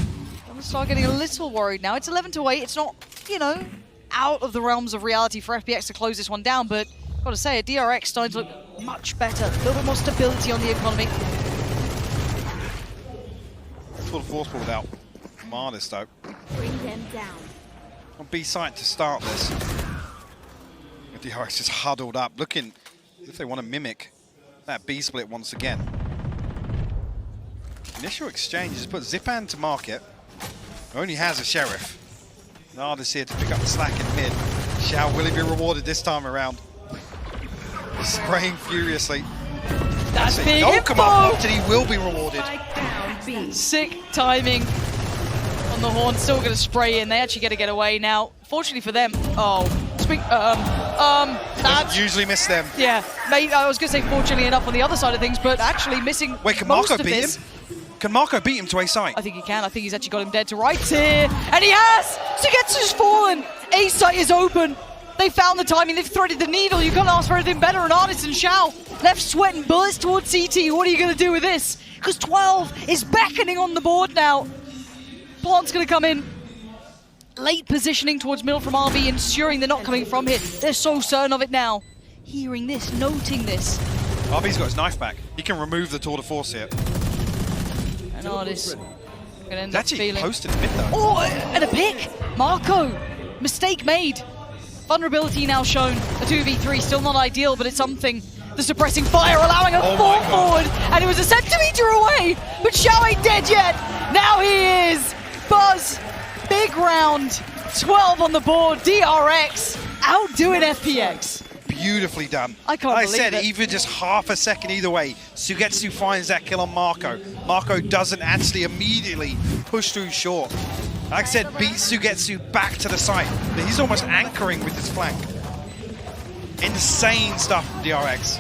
going to start getting a little worried now. It's 11 to 8. It's not, out of the realms of reality for FPX to close this one down, but I've got to say, DRX starting to look much better. A little bit more stability on the economy. Full forceful without Mardis though. Bring them down. On B site to start this. DRX just huddled up, looking as if they want to mimic that B split once again. Initial exchange has put Zipan to market. Only has a Sheriff. Nardis here to pick up the slack in mid. Xiao, will he be rewarded this time around? He's spraying furiously. That's big Don't info! come up, he will be rewarded. Sick timing on the horn. Still going to spray in. They actually get to get away now. Fortunately for them. Doesn't usually miss them. Yeah, maybe I was going to say fortunately enough on the other side of things, but actually missing. Wait, can most Marco of beat this. him? Can Marco beat him to A site? I think he can. I think he's actually got him dead to rights here. And he has! Sugetsu's fallen! A site is open. They found the timing. They've threaded the needle. You can't ask for anything better. And Artist and Xiao left sweating bullets towards CT. What are you going to do with this? Because 12 is beckoning on the board now. Plant's going to come in. late positioning towards middle from RB, ensuring they're not coming from here. They're so certain of it now. Hearing this, noting this. RB's got his knife back. He can remove the tour de force here. And Ardis gonna end He's up actually feeling. close to the mid though. Oh, and a pick! Marco! Mistake made. Vulnerability now shown. A 2v3, still not ideal, but it's something. The suppressing fire allowing a fall forward, and it was a centimeter away, but Xiao ain't dead yet. Now he is. Buzz, big round, 12 on the board. DRX outdoing FPX. Beautifully done. I can't like believe I said, it. even just half a second either way, Sugetsu finds that kill on Marco. Marco doesn't actually immediately push through short. Like I said, beats Sugetsu back to the site. But he's almost anchoring with his flank. Insane stuff from DRX.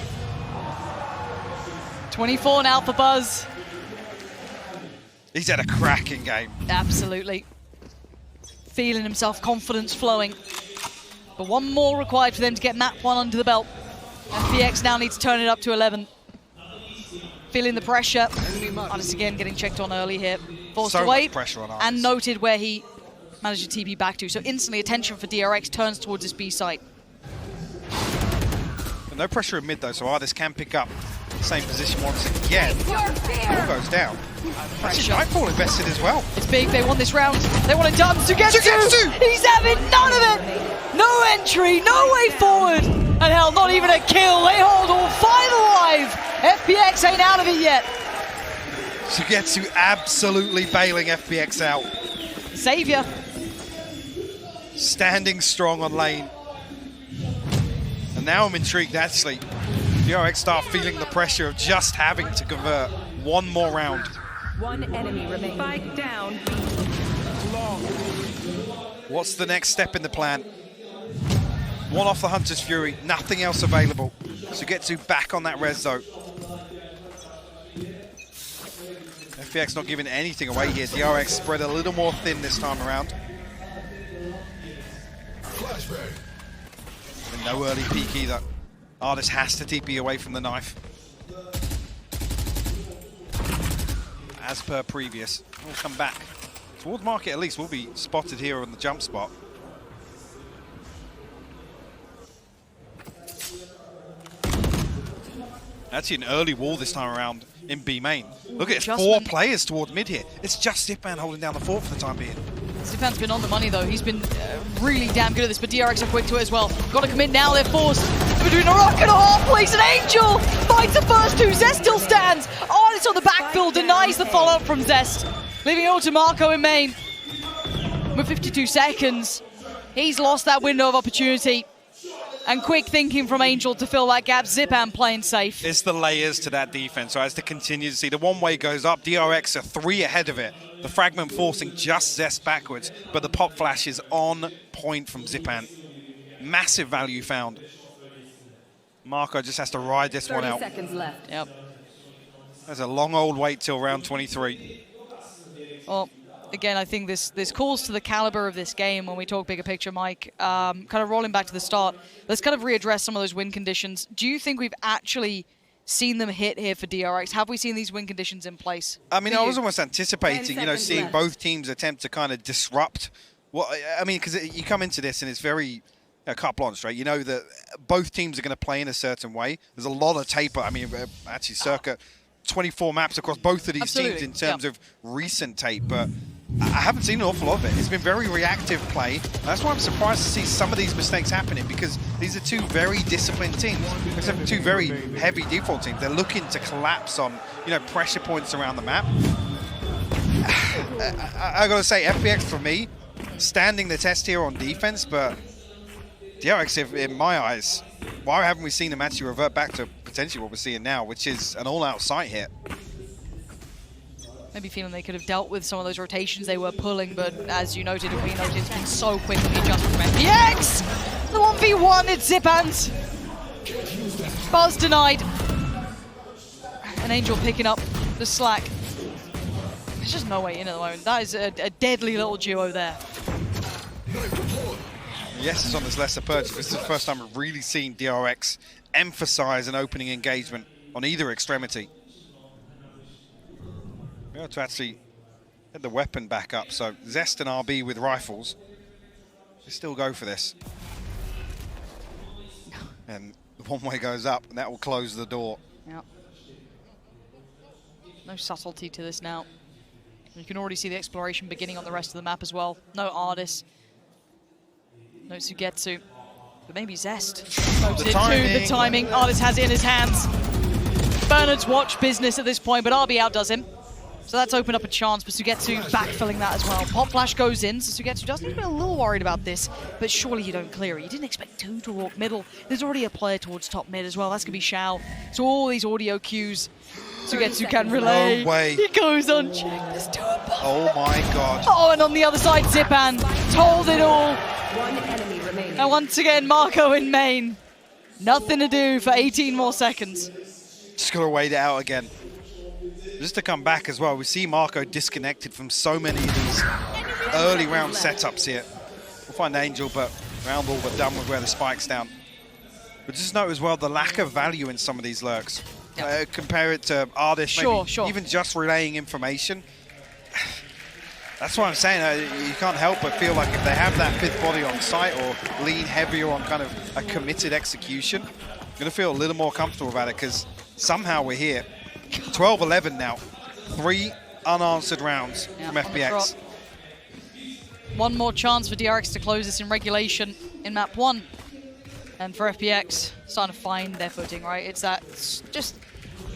24 now for Buzz. He's had a cracking game. Absolutely. Feeling himself, confidence flowing. But one more required for them to get map 1 under the belt. FPX now needs to turn it up to 11. Feeling the pressure. Ardis again getting checked on early here. Forced So away much pressure on Ardis. and noted where he managed to TP back to. So instantly attention for DRX turns towards his B site. But no pressure in mid though, so Ardis can pick up the same position once again. Your All fear! goes down. Actually, Pressure. Nightfall invested as well. It's big, they won this round. They want it done. Sugetsu! Sugetsu! He's having none of it! No entry, no way forward! And hell, not even a kill. They hold all 5 alive! FPX ain't out of it yet. Sugetsu absolutely bailing FPX out. Savior. Standing strong on lane. And now I'm intrigued actually. DRX start feeling the pressure of just having to convert one more round. One enemy remains. Spike down. What's the next step in the plan? One off the Hunter's Fury, nothing else available. Sugetsu back on that res zone. FPX not giving anything away here. DRX spread a little more thin this time around. And no early peek either. Ardis has to TP away from the knife. As per previous. We'll come back. Towards market at least, we'll be spotted here on the jump spot. Actually an early wall this time around in B main. Look at it, 4 players toward mid here. It's just Zipan holding down the fort for the time being. Zipan's been on the money though. He's been really damn good at this, but DRX are quick to it as well. Got to commit now, they're forced. They're doing a rock and a half place, an Angel fights the first 2, Zest still stands. Ardis on the backfill, denies the follow-up from Zest. Leaving it all to Marco in main. With 52 seconds, he's lost that window of opportunity. And quick thinking from Angel to fill that gap. Zipan playing safe. It's the layers to that defense, so as to continue to see the one way goes up, DRX are 3 ahead of it. The fragment forcing just Zest backwards, but the pop flash is on point from Zipan. Massive value found. Marco just has to ride this one 30 out. seconds left. Yep. There's a long old wait till round 23. Well, again, I think this calls to the caliber of this game when we talk bigger picture, Mike. Kind of rolling back to the start, let's kind of readdress some of those win conditions. Do you think we've actually seen them hit here for DRX? Have we seen these win conditions in place? I mean, for I you? was almost anticipating, you know, seeing left. both teams attempt to kind of disrupt. Well, I mean, because you come into this and it's very carte blanche, right? You know that both teams are going to play in a certain way. There's a lot of taper. I mean, actually, circa 24 maps across both of these Absolutely. teams in terms of recent tape, but I haven't seen an awful lot of it. It's been very reactive play. That's why I'm surprised to see some of these mistakes happening, because these are 2 very disciplined teams, except for 2 very heavy default teams. They're looking to collapse on, you know, pressure points around the map. I gotta say, FPX for me, standing the test here on defense, but DRX, in my eyes, why haven't we seen them actually revert back to potentially what we're seeing now, which is an all-out site hit? Maybe feeling they could have dealt with some of those rotations they were pulling, but as you noted and we noted, it's been so quick with the adjustment from FPX! The 1v1, it's Zipans! Buzz denied. And Angel picking up the slack. There's just no way in at the moment. That is a deadly little duo there. Yes, it's on this lesser purchase. This is the first time I've really seen DRX emphasize an opening engagement on either extremity. We have to actually get the weapon back up. So Zest and RB with rifles. They still go for this. And the one way goes up, and that will close the door. Yep. No subtlety to this now. You can already see the exploration beginning on the rest of the map as well. No Ardis. No Sugetsu. But maybe Zest. The timing. The timing. Ardis has it in his hands. Bernard's watch business at this point, but RB outdoes him. So that's opened up a chance, but Sugetsu backfilling that as well. Pop flash goes in, so Sugetsu does need to be a little worried about this, but surely you don't clear it. You didn't expect two to walk middle. There's already a player towards top mid as well. That's going to be Xiao. So all these audio cues, Sugetsu can relay. No way. He goes unchecked. There's two above. Oh my god. Oh, and on the other side, Zipan told it all. One enemy remaining. And once again, Marco in main. Nothing to do for 18 more seconds. Just got to wait it out again. Just to come back as well, we see Marco disconnected from so many of these early round setups here. We'll find Angel, but round all but done with where the spike's down. But just note as well the lack of value in some of these lurks. Yep. Compare it to Ardis, maybe Sure. even just relaying information. That's what I'm saying. You can't help but feel like if they have that fifth body on site or lean heavier on kind of a committed execution, you're going to feel a little more comfortable about it because somehow we're here. 12-11 now. 3 unanswered rounds from FPX. One more chance for DRX to close this in regulation in map 1. And for FPX, starting to find their footing, right? It's just,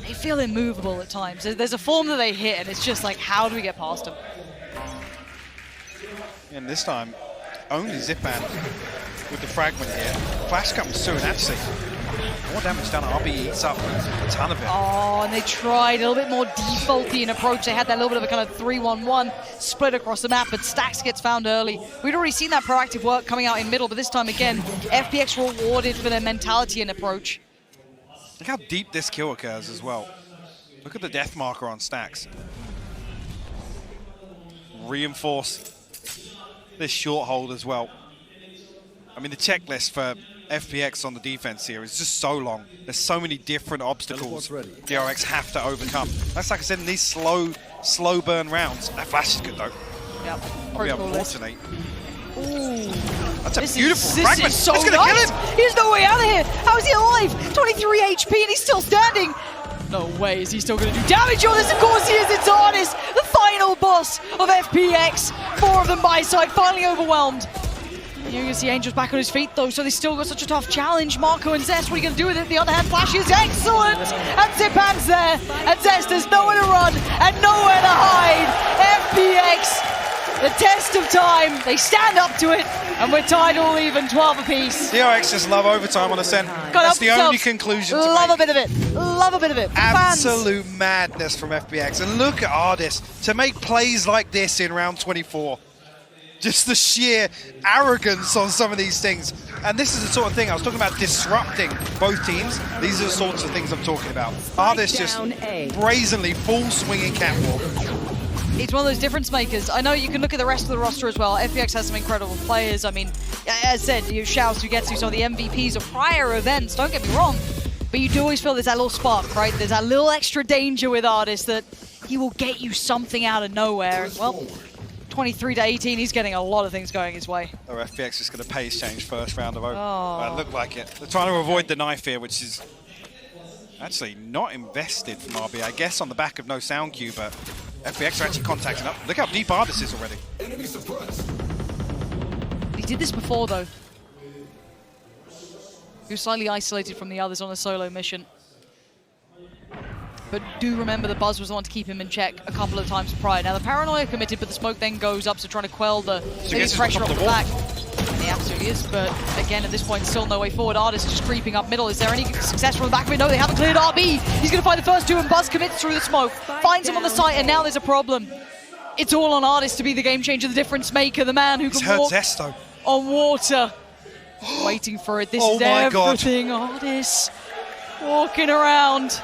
they feel immovable at times. There's a form that they hit, and it's just like, how do we get past them? And this time, only Zipan with the fragment here. Flash comes soon, actually. More damage done. RB eats up a ton of it. Oh, and they tried a little bit more defaulty in approach. They had that little bit of a kind of 3-1-1 split across the map, but Stax gets found early. We'd already seen that proactive work coming out in middle, but this time again, FPX rewarded for their mentality and approach. Look how deep this kill occurs as well. Look at the death marker on Stax. Reinforce this short hold as well. I mean, the checklist for FPX on the defense here is just so long. There's so many different obstacles DRX have to overcome. That's like I said in these slow burn rounds. That flash is good though. Yep. Probably unfortunate. Ooh. That's a This beautiful is fragment. so That's gonna nice. kill him. He's no way out of here. How is he alive? 23 HP and he's still standing. No way is he still going to do damage on this. Of course he is. It's Ardis, the final boss of FPX. 4 of them by side, finally overwhelmed. You can see Angel's back on his feet though, so they still got such a tough challenge. Marco and Zest, what are you going to do with it? The other hand flash is excellent. And Zipan's there. And Zest has nowhere to run and nowhere to hide. FPX, the test of time. They stand up to it. And we're tied all even, 12 apiece. DRX just love overtime on Ascent. That's the only conclusion to Love make. a bit of it. Love a bit of it. Absolute madness from FPX. And look at Ardis to make plays like this in round 24. Just the sheer arrogance on some of these things. And this is the sort of thing I was talking about, disrupting both teams. These are the sorts of things I'm talking about. Ardis just brazenly full swinging catwalk. It's one of those difference makers. I know you can look at the rest of the roster as well. FPX has some incredible players. I mean, as I said, Xiao Sugetsu, some of the MVPs of prior events, don't get me wrong. But you do always feel there's that little spark, right? There's that little extra danger with Ardis that he will get you something out of nowhere. Well, 23-18, he's getting a lot of things going his way. Or FPX is going to pace change first round of over. Oh. Look like it. They're trying to avoid the knife here, which is actually not invested from RB. I guess on the back of no sound cue, but FPX are actually contacting up. Look how deep Ardis is already. He did this before, though. He was slightly isolated from the others on a solo mission. But do remember that Buzz was the one to keep him in check a couple of times prior. Now, the paranoia committed, but the smoke then goes up, so trying to quell the pressure off the back. And he absolutely is, but again, at this point, still no way forward. Ardis just creeping up middle. Is there any success from the back of it? No, they haven't cleared RB. He's going to find the first 2, and Buzz commits through the smoke. Finds him on the site, and now there's a problem. It's all on Ardis to be the game changer, the difference maker, the man who can walk Zesto on water. Waiting for it. This is everything. Ardis walking around.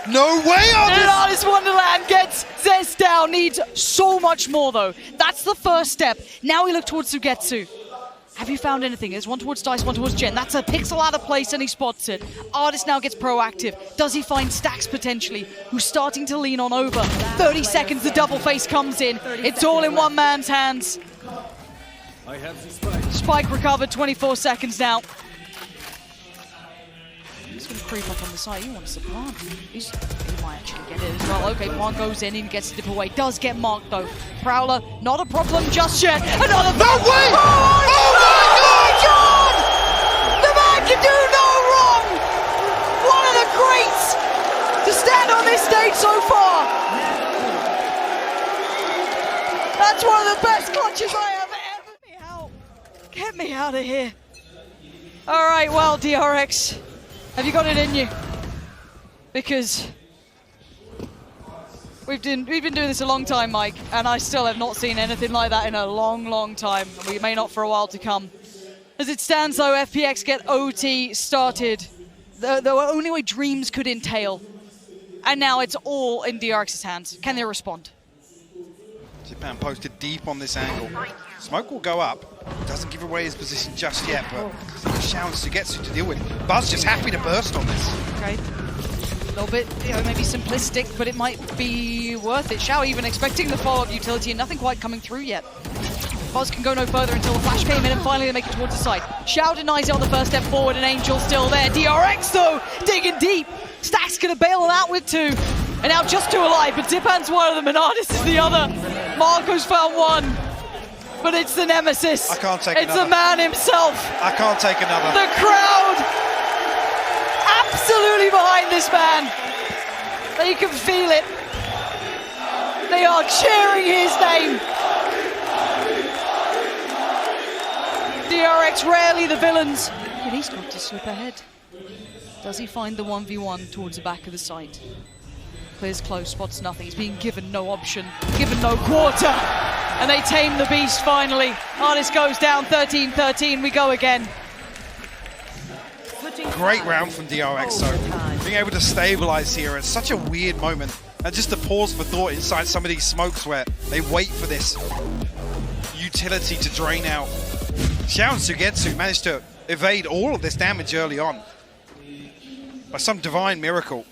No way, And Ardis Wonderland gets Zest down. Needs so much more, though. That's the first step. Now we look towards Sugetsu. Have you found anything? There's one towards Dice, one towards Jen. That's a pixel out of place, and he spots it. Ardis now gets proactive. Does he find Stax, potentially, who's starting to lean on over? 30 seconds, the double face comes in. It's all in one man's hands. I have the spike. Spike recovered, 24 seconds now. He's going to creep up on the side. He wants to plant. He might actually get it as well. Okay, Juan goes in and gets to dip away. Does get marked though. Prowler, not a problem just yet. Another. No way! Oh my God! The man can do no wrong! One of the greats to stand on this stage so far. That's one of the best clutches I have ever. Get me out of here. All right, well, DRX. Have you got it in you? Because we've been doing this a long time, Mike, and I still have not seen anything like that in a long, long time. We may not for a while to come. As it stands, though, FPX get OT started the only way dreams could entail, and now it's all in DRX's hands. Can they respond? Japan posted deep on this angle. Smoke will go up. Doesn't give away his position just yet, but Shao to get to deal with it. Buzz just happy to burst on this. Okay. A little bit, maybe simplistic, but it might be worth it. Shao even expecting the follow-up utility and nothing quite coming through yet. Buzz can go no further until the flash came in and finally they make it towards the side. Shao denies it on the first step forward and Angel still there. DRX though, digging deep. Stack's gonna bail him out with two. And now just two alive, but Zipan's one of them and Artis is the other. Marco's found one, but it's the nemesis. I can't take It's another. the man himself. I can't take another. The crowd absolutely behind this man. They can feel it. They are cheering his name. DRX rarely the villains, but he's got to slip ahead. Does he find the 1v1 towards the back of the site? Clears close, spots nothing. He's being given no option, given no quarter. And they tame the beast finally. Artis goes down 13-13. We go again. Great round from DRX, so being able to stabilize here at such a weird moment. And just to pause for thought inside some of these smokes where they wait for this utility to drain out. Xiao and Sugetsu managed to evade all of this damage early on. By some divine miracle.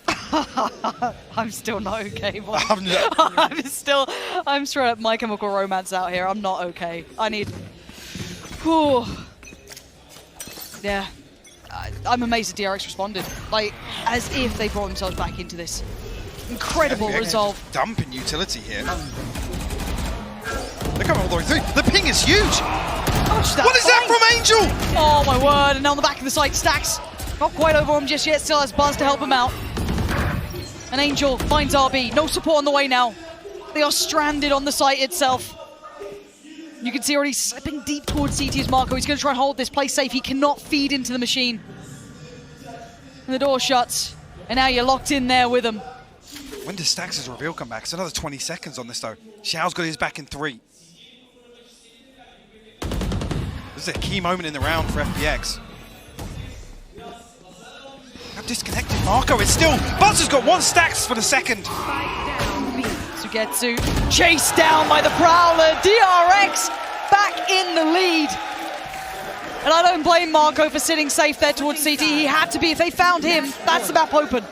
I'm still not okay, boy. I'm I'm straight up My Chemical Romance out here. I'm not okay. I need... Whew. Yeah. I'm amazed that DRX responded. Like, as if they brought themselves back into this. Incredible resolve. Dumping utility here. They're coming all the way through. The ping is huge! What is that from Angel? Oh my word, and now on the back of the site, Stacks. Not quite over him just yet, still has Buzz to help him out. And Angel finds RB. No support on the way now. They are stranded on the site itself. You can see already slipping deep towards CT's Marco. He's going to try and hold this, play safe. He cannot feed into the machine. And the door shuts. And now you're locked in there with him. When does Stacks' reveal come back? It's another 20 seconds on this though. Xiao's got his back in 3. This is a key moment in the round for FPX. How disconnected Marco is still. Buzz has got 1 Stacks for the second. Sugetsu chased down by the Prowler. DRX back in the lead. And I don't blame Marco for sitting safe there towards CT. He had to be. If they found him, that's the map open.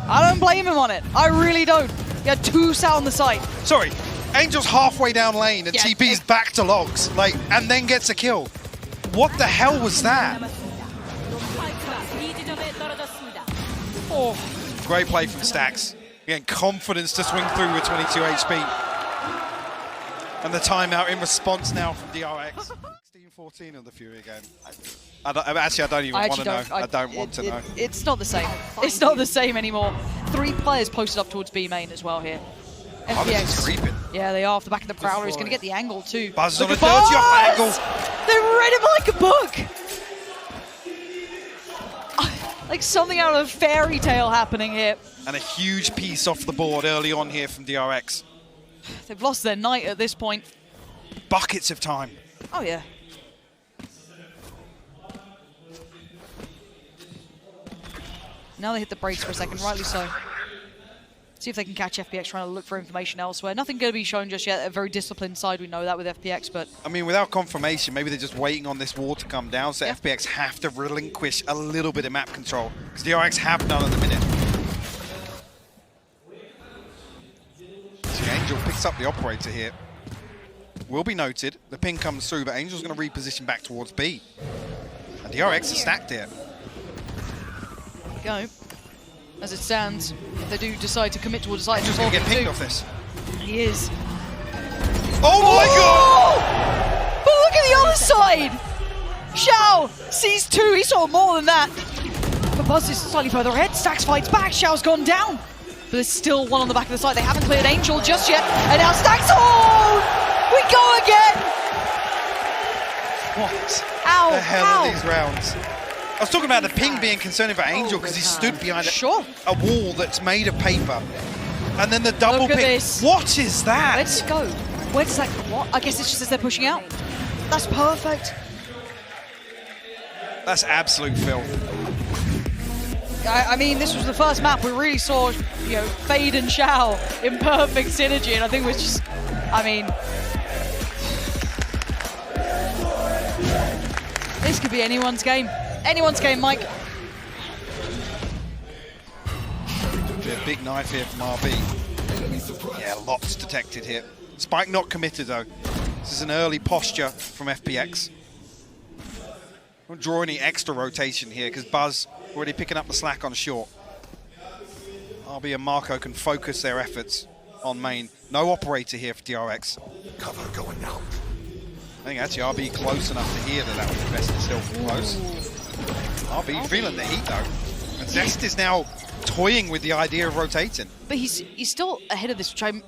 I don't blame him on it. I really don't. He had 2 sat on the site. Sorry, Angel's halfway down lane and TP's back to logs, like, and then gets a kill. What the hell was that? Oh, great play from Stacks. Again, confidence to swing through with 22 HP. And the timeout in response now from DRX. 16-14 on the Fury game. I don't even want to know. I don't want to know. It's not the same. It's not the same anymore. 3 players posted up towards B main as well here. Oh, this is creeping. Yeah, they are off the back of the Prowler. He's going to get the angle too. Buzz on a dirty off angle. They read him like a book. Like something out of a fairy tale happening here. And a huge piece off the board early on here from DRX. They've lost their night at this point. Buckets of time. Oh yeah. Now they hit the brakes for a second, rightly so. See if they can catch FPX trying to look for information elsewhere. Nothing going to be shown just yet. A very disciplined side, we know that with FPX, but... I mean, without confirmation, maybe they're just waiting on this wall to come down, so FPX have to relinquish a little bit of map control, because the DRX have none at the minute. So Angel picks up the operator here. will be noted. The ping comes through, but Angel's going to reposition back towards B. And DRX is stacked here. Go. As it stands, if they do decide to commit towards the side, Angel's going to get pinged off this. He is. Oh my god! But look at the other side! Xiao sees 2, he saw more than that. But Buzz is slightly further ahead, Stax fights back, Xiao's gone down. But there's still one on the back of the side, they haven't cleared Angel just yet. And now Stax, oh! We go again! What Ow, the hell ow. are these rounds? I was talking about the ping being concerning for Angel because he stood behind a wall that's made of paper. And then the double Look at ping. this. What is that? Let's go. Where does that, what? I guess it's just as they're pushing out. That's perfect. That's absolute filth. I mean, this was the first map we really saw, you know, Fade and Xiao in perfect synergy, and I think it was just, I mean, this could be anyone's game. Anyone's game, Mike. A big knife here from RB. Yeah, lots detected here. Spike not committed though. This is an early posture from FPX. Don't draw any extra rotation here because Buzz already picking up the slack on short. RB and Marco can focus their efforts on main. No operator here for DRX. Cover going out. I think actually RB close enough to hear that was invested still close. RB feeling the heat though. And Zest is now toying with the idea of rotating. But he's still ahead of this, which I'm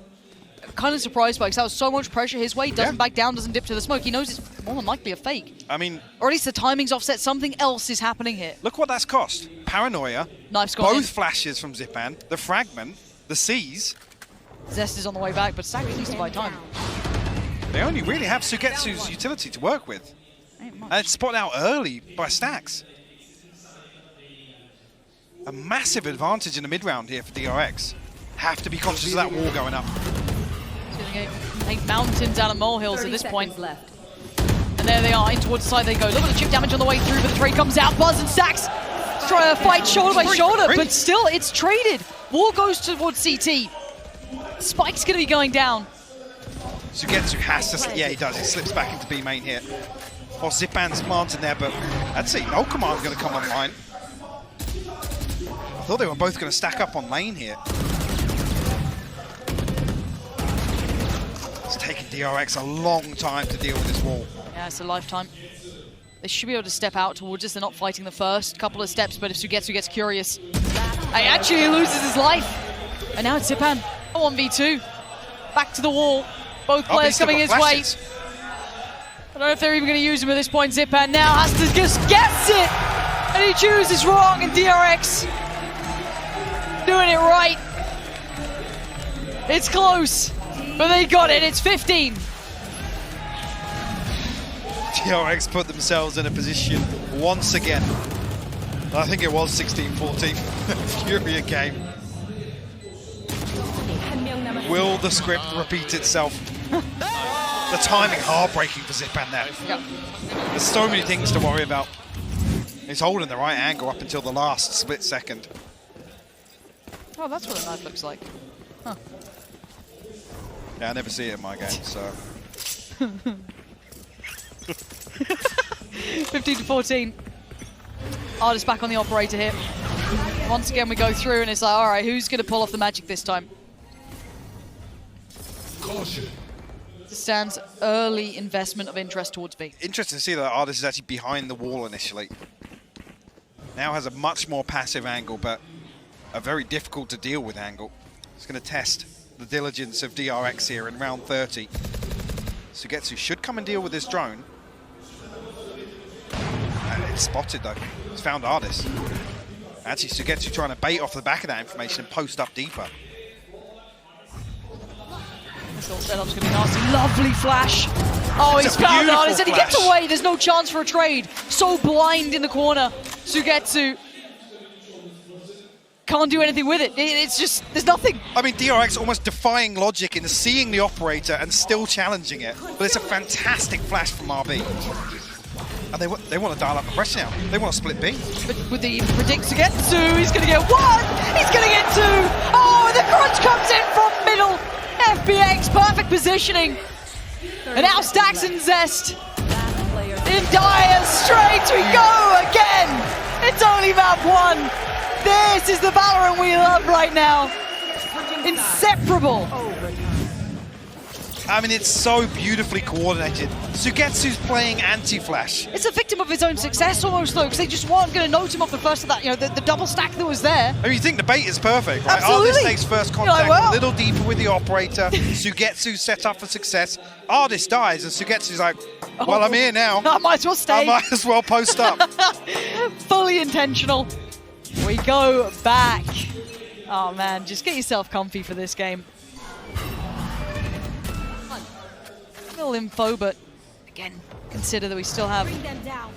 kind of surprised by, because that was so much pressure his way. Doesn't back down, doesn't dip to the smoke. He knows it's more than likely a fake. I mean, or at least the timing's offset. Something else is happening here. look what that's cost. Paranoia, Knife's gone both in. flashes from Zipan, the fragment, the C's. Zest is on the way back, but Stack needs to buy time. They only really have Sugetsu's utility to work with. Ain't much. And it's spotted out early by Stax. A massive advantage in the mid-round here for DRX. Have to be conscious of that wall going up. He's going to paint mountains out of molehills at this point. Left. And there they are, in towards the side they go. Look at the chip damage on the way through, but the trade comes out. Buzz and Stax try to fight shoulder by shoulder, but still, it's traded. Wall goes towards CT. Spike's going to be going down. Sugetsu has to, yeah he does, he slips back into B main here. Or Zipan's planted there, but I'd say no command's going to come online. I thought they were both going to stack up on lane here. It's taken DRX a long time to deal with this wall. Yeah, it's a lifetime. They should be able to step out towards us. They're not fighting the first couple of steps, but if Sugetsu gets curious, he actually loses his life. And now it's Zipan, 1v2. Back to the wall. Both players coming his way. I don't know if they're even going to use him at this point. Zipan now has to just guess it! And he chooses wrong, and DRX doing it right. It's close, but they got it. It's 15. DRX put themselves in a position once again. I think it was 16-14. Fury game. Will the script repeat itself? The timing heartbreaking for Zipan there. Yep. There's so many things to worry about. He's holding the right angle up until the last split second. Oh, that's what a knife looks like. Huh. Yeah, I never see it in my game, so. 15-14. Artist back on the operator here. Once again, we go through and it's like, all right, who's going to pull off the magic this time? Caution. This stands early investment of interest towards B. Interesting to see that Artist is actually behind the wall initially. Now has a much more passive angle, but a very difficult to deal with angle. It's going to test the diligence of DRX here in round 30. Sugetsu should come and deal with this drone. It's spotted though. It's found Artist. Actually, Sugetsu trying to bait off the back of that information and post up deeper. This little setup's going to be nasty. Lovely flash. Oh, he's found Artist and he gets away. There's no chance for a trade. So blind in the corner. Sugetsu can't do anything with it. It's just, there's nothing. I mean, DRX almost defying logic in seeing the operator and still challenging it. But it's a fantastic flash from RB. And they want to dial up the pressure now. They want to split B. But would they even predict Sugetsu? He's going to get one. He's going to get two. Oh, and the crunch comes in from middle. FPX, perfect positioning. And now Stacks and Zest. Last player. In Dire Straits we go again! It's only map 1! This is the Valorant we love right now! Inseparable! I mean, it's so beautifully coordinated. Sugetsu's playing anti-flash. It's a victim of his own success almost though, because they just weren't going to note him off the first of that, you know, the double stack that was there. I mean, you think the bait is perfect, right? Absolutely. Artist takes first You're like, contact, well. a little deeper with the operator. Sugetsu set up for success. Artist dies, and Sugetsu's like, well, I'm here now. I might as well stay. I might as well post up. Fully intentional. We go back. Oh man, just get yourself comfy for this game. Little info, but again, consider that we still have Bring them down.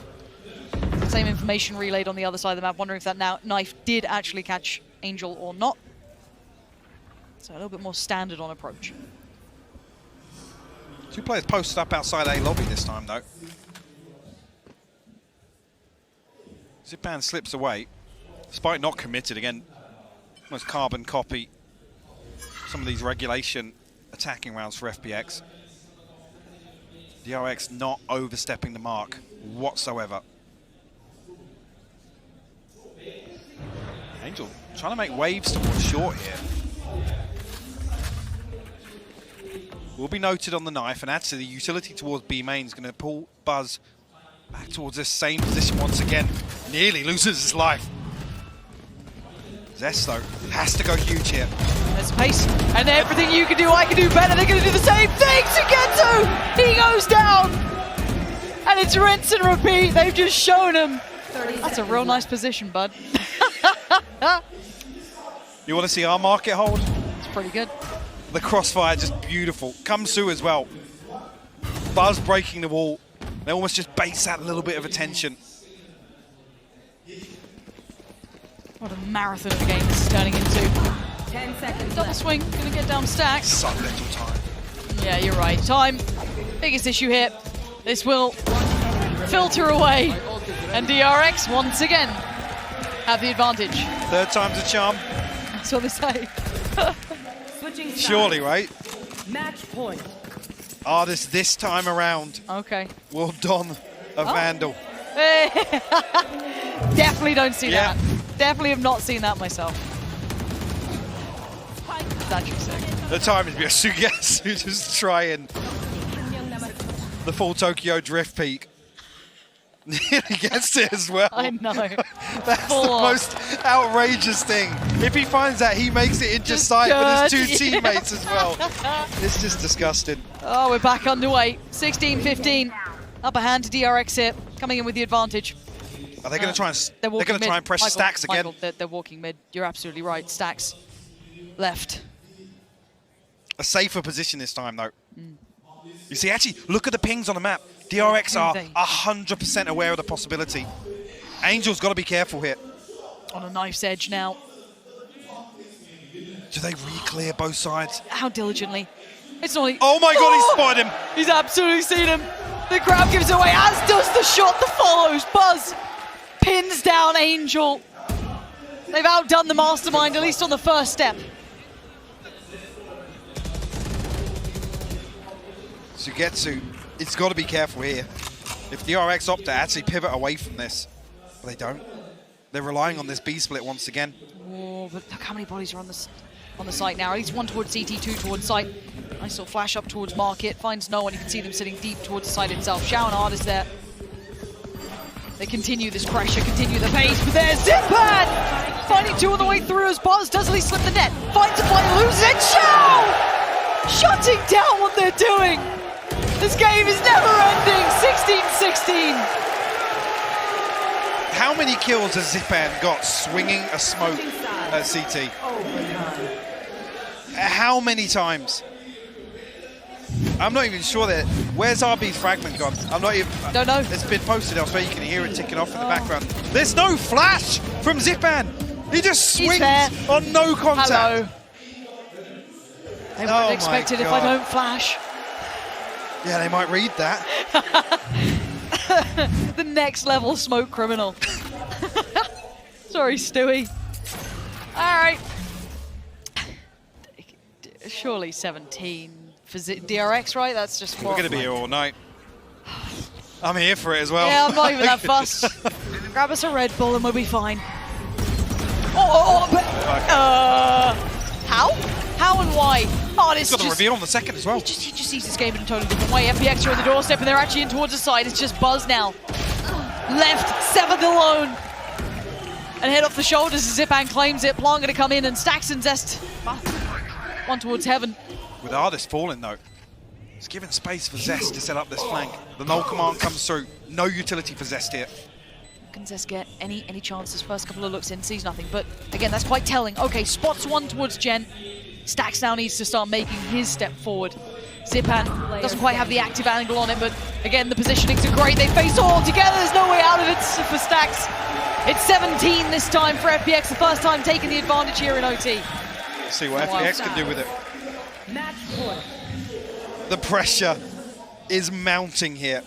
the same information relayed on the other side of the map. Wondering if that knife did actually catch Angel or not. So a little bit more standard on approach. 2 players posted up outside A lobby this time, though. Zipan slips away, despite not committed. Again, almost carbon copy some of these regulation attacking rounds for FPX. DRX not overstepping the mark whatsoever. Angel trying to make waves towards short here. Will be noted on the knife, and actually the utility towards B main is going to pull Buzz back towards this same position once again. Nearly loses his life. Zest, though, has to go huge here. There's pace, and everything you can do, I can do better. They're going to do the same thing. Sugetsu, he goes down, and it's rinse and repeat. They've just shown him. That's a real nice position, bud. You want to see our market hold? It's pretty good. The crossfire just beautiful. Kamsu as well. Buzz breaking the wall. They almost just base that little bit of attention. What a marathon of a game this is turning into. 10 seconds Double left. swing, gonna get down Stacks. So little time. Yeah, you're right. Time, biggest issue here. This will filter away. And DRX, once again, have the advantage. 3rd time's a charm. That's what they say. Switching sides. Surely, right? Match point. Artist this time around Okay. will don a Vandal. Definitely don't see Yeah. that. Definitely have not seen that myself. It's actually sick. The time is Sugetsu just trying the full Tokyo drift peak. Nearly gets it as well. I know. That's Full the on. most outrageous thing. If he finds that, he makes it into Just sight with his 2 dirty. teammates as well. It's just disgusting. Oh, we're back underway. 16-15. Upper hand to DRX here, coming in with the advantage. Are they going to try and They're walking mid. try and pressure Michael, Stacks again? Michael, they're walking mid. You're absolutely right. Stacks left. A safer position this time, though. You see, actually, look at the pings on the map. DRX are 100% aware of the possibility. Angel's got to be careful here. On a knife's edge now. Do they re-clear both sides? How diligently. It's not like, Oh my god, he spotted him! He's absolutely seen him. The crowd gives away, as does the shot that follows. Buzz pins down Angel. They've outdone the mastermind, at least on the first step. Sugetsu, it's got to be careful here. If DRX opt to actually pivot away from this, but they don't. They're relying on this B split once again. Oh, but look how many bodies are on the site now. At least one towards CT, 2 towards site. Nice little flash up towards market. Finds no one. You can see them sitting deep towards the site itself. Shao and Ard is there. They continue this pressure, continue the pace, but there's Zipan! Finding 2 on the way through as Buzz does at least slip the net. Finds a play, loses it. Shao! Shutting down what they're doing. This game is never ending. 16-16. How many kills has Zipan got swinging a smoke at CT? How many times? I'm not even sure that. Where's RB's fragment gone? I'm not even. Don't know. It's been posted elsewhere. You can hear it ticking off in the background. There's no flash from Zipan. He just He's swings fair. on no contact. Hello. They Oh wouldn't expect my it if I God. don't flash. Yeah, they might read that. The next level smoke criminal. Sorry, Stewie. All right. Surely 17, for DRX, right? That's just We're going to be here all night. I'm here for it as well. Yeah, I'm not even that fussed. Grab us a Red Bull and we'll be fine. How? How and why? Oh, this He's got the reveal on the second as well. He just sees this game in a totally different way. FPX are on the doorstep and they're actually in towards the side. It's just Buzz now. Left, severed alone. And head off the shoulders as Zipan claims it. Plan going to come in and Stacks and Zest. One towards heaven. With Ardis falling though, it's giving space for Zest to set up this flank. The null command comes through. No utility for Zest here. Can Zest get any chances? First couple of looks in, sees nothing. But again, that's quite telling. Okay, spots one towards Gen. Stacks now needs to start making his step forward. Zipan doesn't quite have the active angle on it, but again, the positionings are great. They face all together. There's no way out of it for Stacks. It's 17 this time for FPX, the first time taking the advantage here in OT. Let's see what FPX can do with it. Match point. The pressure is mounting here.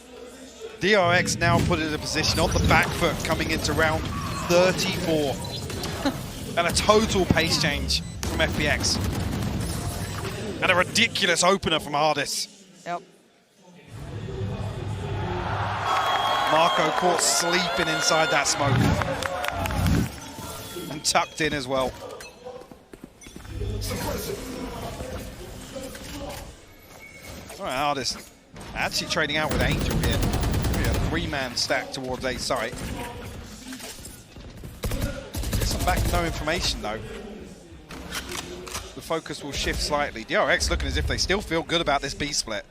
DRX now put in a position on the back foot coming into round 34. And a total pace change from FPX. And a ridiculous opener from Ardis. Yep. Marco caught sleeping inside that smoke. And tucked in as well. All right, Ardis actually trading out with Angel here. A three-man stack towards A site. Get some back no information though. The focus will shift slightly. DRX looking as if they still feel good about this B split.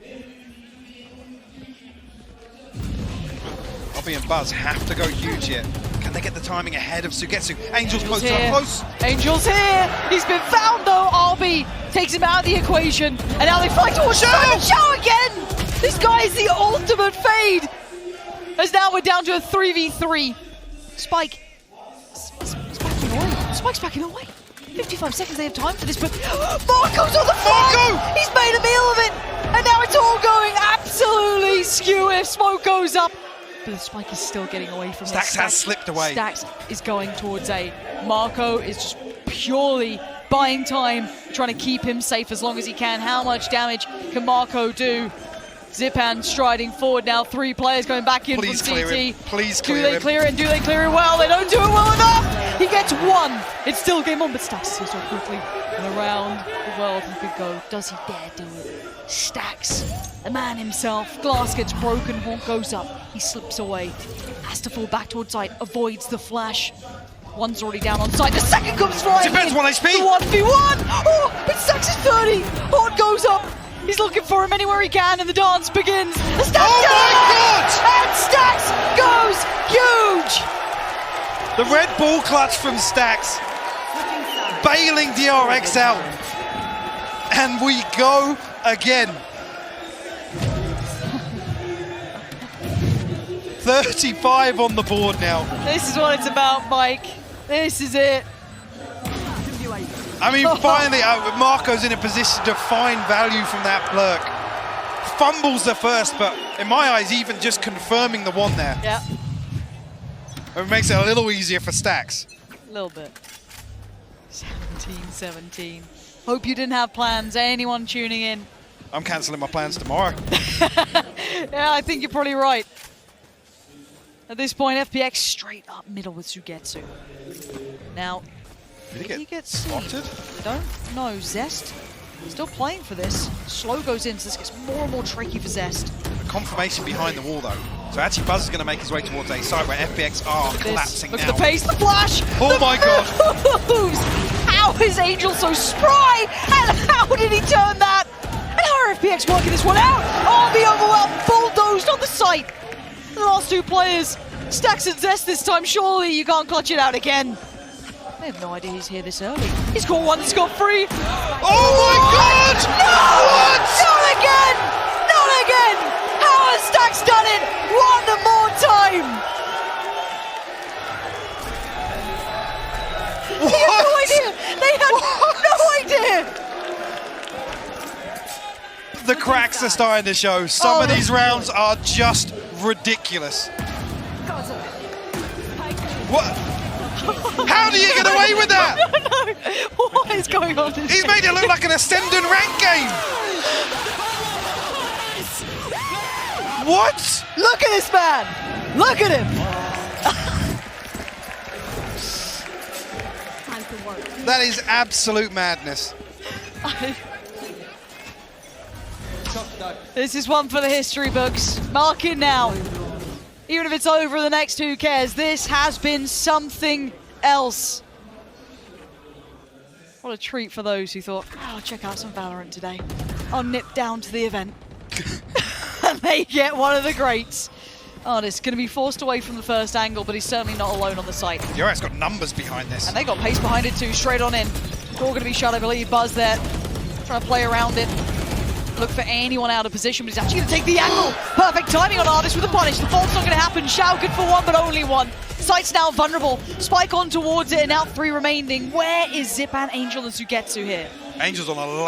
Bobby and Buzz have to go huge here. Can they get the timing ahead of Sugetsu? Angel's close to up close. Angel's here. He's been found though. Arby takes him out of the equation. And now they fight towards Show again. This guy is the ultimate fade. As now we're down to a 3v3. Spike. Spike's backing away. 55 seconds, they have time for this, but Marco's on the front! He's made a meal of it! And now it's all going absolutely skew if smoke goes up. But the Spike is still getting away from it. Stacks has slipped away. Stacks is going towards A. Marco is just purely buying time, trying to keep him safe as long as he can. How much damage can Marco do? Zipan striding forward now. 3 players going back in Please from clear CT. him. Please clear him. Do they clear it? Do they clear it well? They don't do it well enough. He gets 1. It's still game on, but Stacks sees so quickly. And around the world he could go. Does he dare do it? Stacks, the man himself. Glass gets broken. Horn goes up. He slips away. Has to fall back towards side. Avoids the flash. One's already down on side. The second comes flying. Depends in. 1 HP. The 1v1. Oh, but Stacks is 30. Horn goes up. He's looking for him anywhere he can, and the dance begins. The Stacks and Stacks goes huge! The Red Bull clutch from Stacks, bailing DRX out. And we go again. 35 on the board now. This is what it's about, Mike. This is it. I mean, finally, Marco's in a position to find value from that lurk. Fumbles the first, but in my eyes, even just confirming the 1 there. Yeah. It makes it a little easier for Stacks. A little bit. 17-17. Hope you didn't have plans. Anyone tuning in? I'm cancelling my plans tomorrow. Yeah, I think you're probably right. At this point, FPX straight up middle with Sugetsu. Now, Did he get seen? spotted? I don't know. Zest still playing for this. Slow goes in, so this gets more and more tricky for Zest. Confirmation behind the wall, though. So actually, Buzz is going to make his way towards A side where FPX are collapsing Look now. at the pace, the flash! Oh the my God. moves! How is Angel so spry? And how did he turn that? And how are FPX working this one out? Oh, the overwhelmed bulldozed on the site. The last 2 players. Stacks and Zest this time. Surely you can't clutch it out again. I have no idea he's here this early. He's got 1 scot-free. Oh my God! No! What? Not again! Not again! How has Stacks done it 1 more time? What? They had no idea! They had no idea! The cracks are starting to show. Some of these rounds are just ridiculous. What? How do you get away with that? No. What is going on? He's made it look like an Ascendant rank game. What? Look at this man! Look at him! Time to work. That is absolute madness. This is one for the history books. Mark it now. Even if it's over the next, who cares? This has been something else. What a treat for those who thought, oh, I'll check out some Valorant today. I'll nip down to the event. And they get one of the greats. Artist going to be forced away from the first angle, but he's certainly not alone on the site. DRX got numbers behind this. And they got pace behind it too, straight on in. Door going to be shut, I believe. Buzz there, trying to play around it. Look for anyone out of position, but he's actually going to take the angle. Perfect timing on Artist with the punish. The fault's not going to happen. Shao good for one, but only one. Site's now vulnerable. Spike on towards it, and now 3 remaining. Where is Zipan, Angel, and Sugetsu here? Angel's on a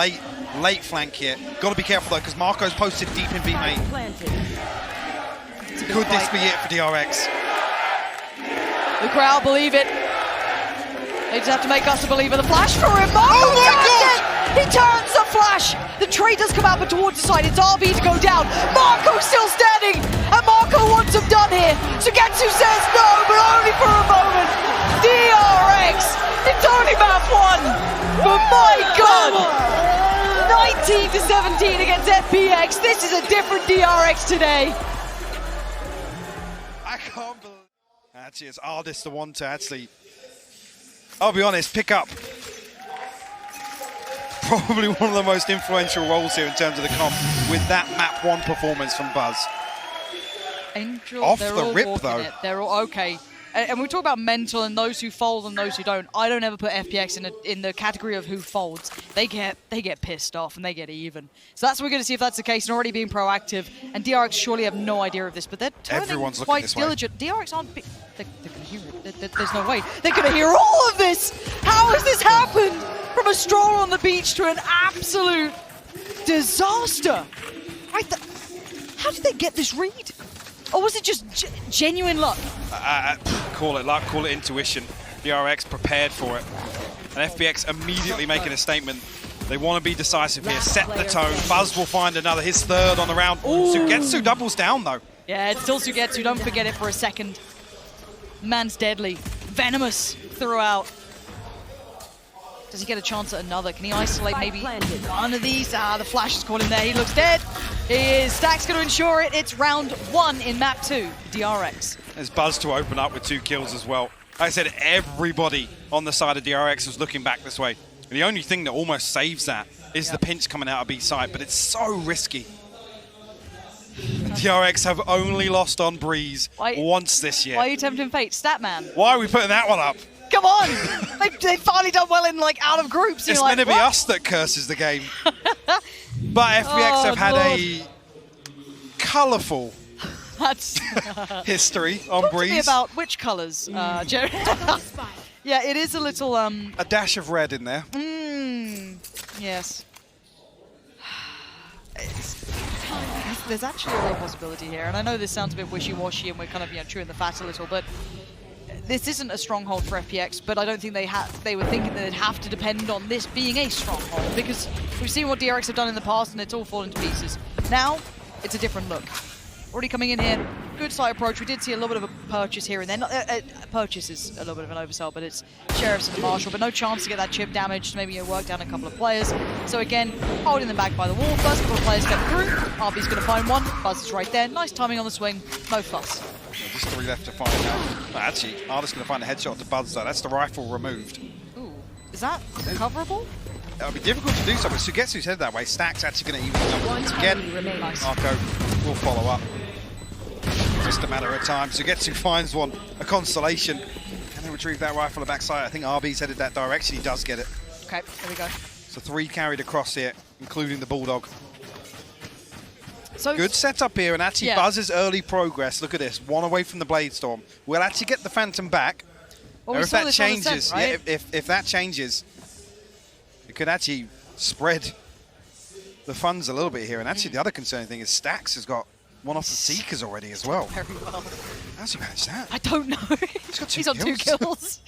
late flank here. Got to be careful though, because Marco's posted deep in B main. Planted. Could this be it for DRX? The crowd believe it. They just have to make us a believer. The flash for him. Marco Oh my turns God! it! He turns the flash. The trade does come out, but towards the side, it's RB to go down. Marco still standing, and Marco wants him done here. Sugetsu says no, but only for a moment. DRX, it's only map 1, but my God, 19-17 against FPX. This is a different DRX today. I can't believe. Actually, it's Ardis the one to actually, I'll be honest, pick up probably one of the most influential roles here in terms of the comp with that map 1 performance from Buzz. Angel, Off they're the all rip, walking though. it. They're all okay. And we talk about mental and those who fold and those who don't. I don't ever put FPX in the category of who folds. They get pissed off and they get even. So that's what we're going to see if that's the case and already being proactive. And DRX surely have no idea of this, but they're turning Everyone's looking quite this way. diligent. DRX aren't. They're going to hear it. There's no way. They're going to hear all of this. How has this happened? From a stroll on the beach to an absolute disaster. How did they get this read? Or was it just genuine luck? Call it luck, call it intuition. DRX prepared for it. And FPX immediately making a statement. They want to be decisive here, set the tone. Buzz will find another, his 3rd on the round. Sugetsu doubles down though. Yeah, it's still Sugetsu, don't forget it for a second. Man's deadly, venomous throughout. Does he get a chance at another? Can he isolate maybe one of these? The flash is caught in there, he looks dead. He is. Stack's going to ensure it. It's round 1 in map 2, DRX. There's Buzz to open up with 2 kills as well. Like I said, everybody on the side of DRX was looking back this way. And the only thing that almost saves that is the pinch coming out of B side, but it's so risky. DRX have only lost on Breeze once this year. Why are you tempting fate? Statman. Why are we putting that one up? Come on! They've finally done well in out of groups. It's meant to be us that curses the game. But FPX have had a colourful history on Talk Breeze. to me about which colours, Jerry. Yeah, it is a little a dash of red in there. Yes. There's actually a real possibility here, and I know this sounds a bit wishy-washy and we're kind of chewing the fat a little, but this isn't a stronghold for FPX, but I don't think they were thinking that they'd have to depend on this being a stronghold, because we've seen what DRX have done in the past and it's all fallen to pieces. Now, it's a different look. Already coming in here, good side approach. We did see a little bit of a purchase here and then. Purchase is a little bit of an oversell, but it's Sheriffs and the Marshal, but no chance to get that chip damage to maybe work down a couple of players. So again, holding them back by the wall. First couple of players step through. RB's going to find one. Buzz is right there. Nice timing on the swing. No fuss. Just 3 left to find out. Well, actually, Arda's going to find a headshot to Buzz though. That's the rifle removed. Ooh, is that recoverable? It'll be difficult to do so, but Sugetsu's headed that way. Stack's actually going to even numbers again. Marco will follow up. Just a matter of time. Sugetsu finds one, a consolation. Can they retrieve that rifle on the backside? I think RB's headed that direction. He does get it. Okay, there we go. So 3 carried across here, including the Bulldog. So good setup here, and actually Buzz's early progress. Look at this, 1 away from the Blade Storm. We'll actually get the Phantom back. Well, or if that changes, sense, right? if that changes, it could actually spread the funds a little bit here. And actually, the other concerning thing is Stax has got one off the Seekers already as well. Very well. How's he managed that? I don't know. He's got 2 He's on kills. 2 kills.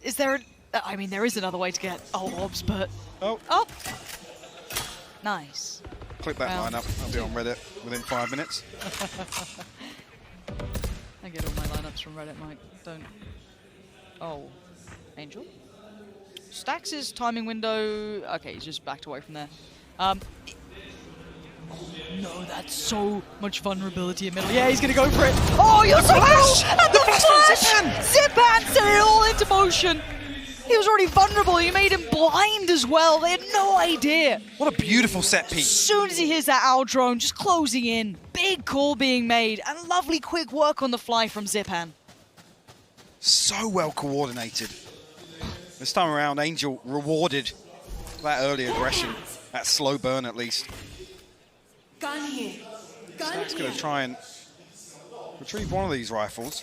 Is there? I mean, there is another way to get orbs, but Oh. oh, nice. Clip that Round lineup. I'll be on Reddit within 5 minutes. I get all my lineups from Reddit, Mike. Don't. Oh, Angel. Stax' timing window. Okay, he's just backed away from there. Oh no, that's so much vulnerability in middle. Yeah, he's gonna go for it. Oh, you're so close! And the flash! Zipan set it all into motion. He was already vulnerable. You made him blind as well. They had no idea. What a beautiful set piece. As soon as he hears that owl drone, just closing in. Big call being made, and lovely quick work on the fly from Zipan. So well coordinated. This time around, Angel rewarded that early aggression, that slow burn at least. Gun here. Gun Stack's here. going to try and retrieve one of these rifles.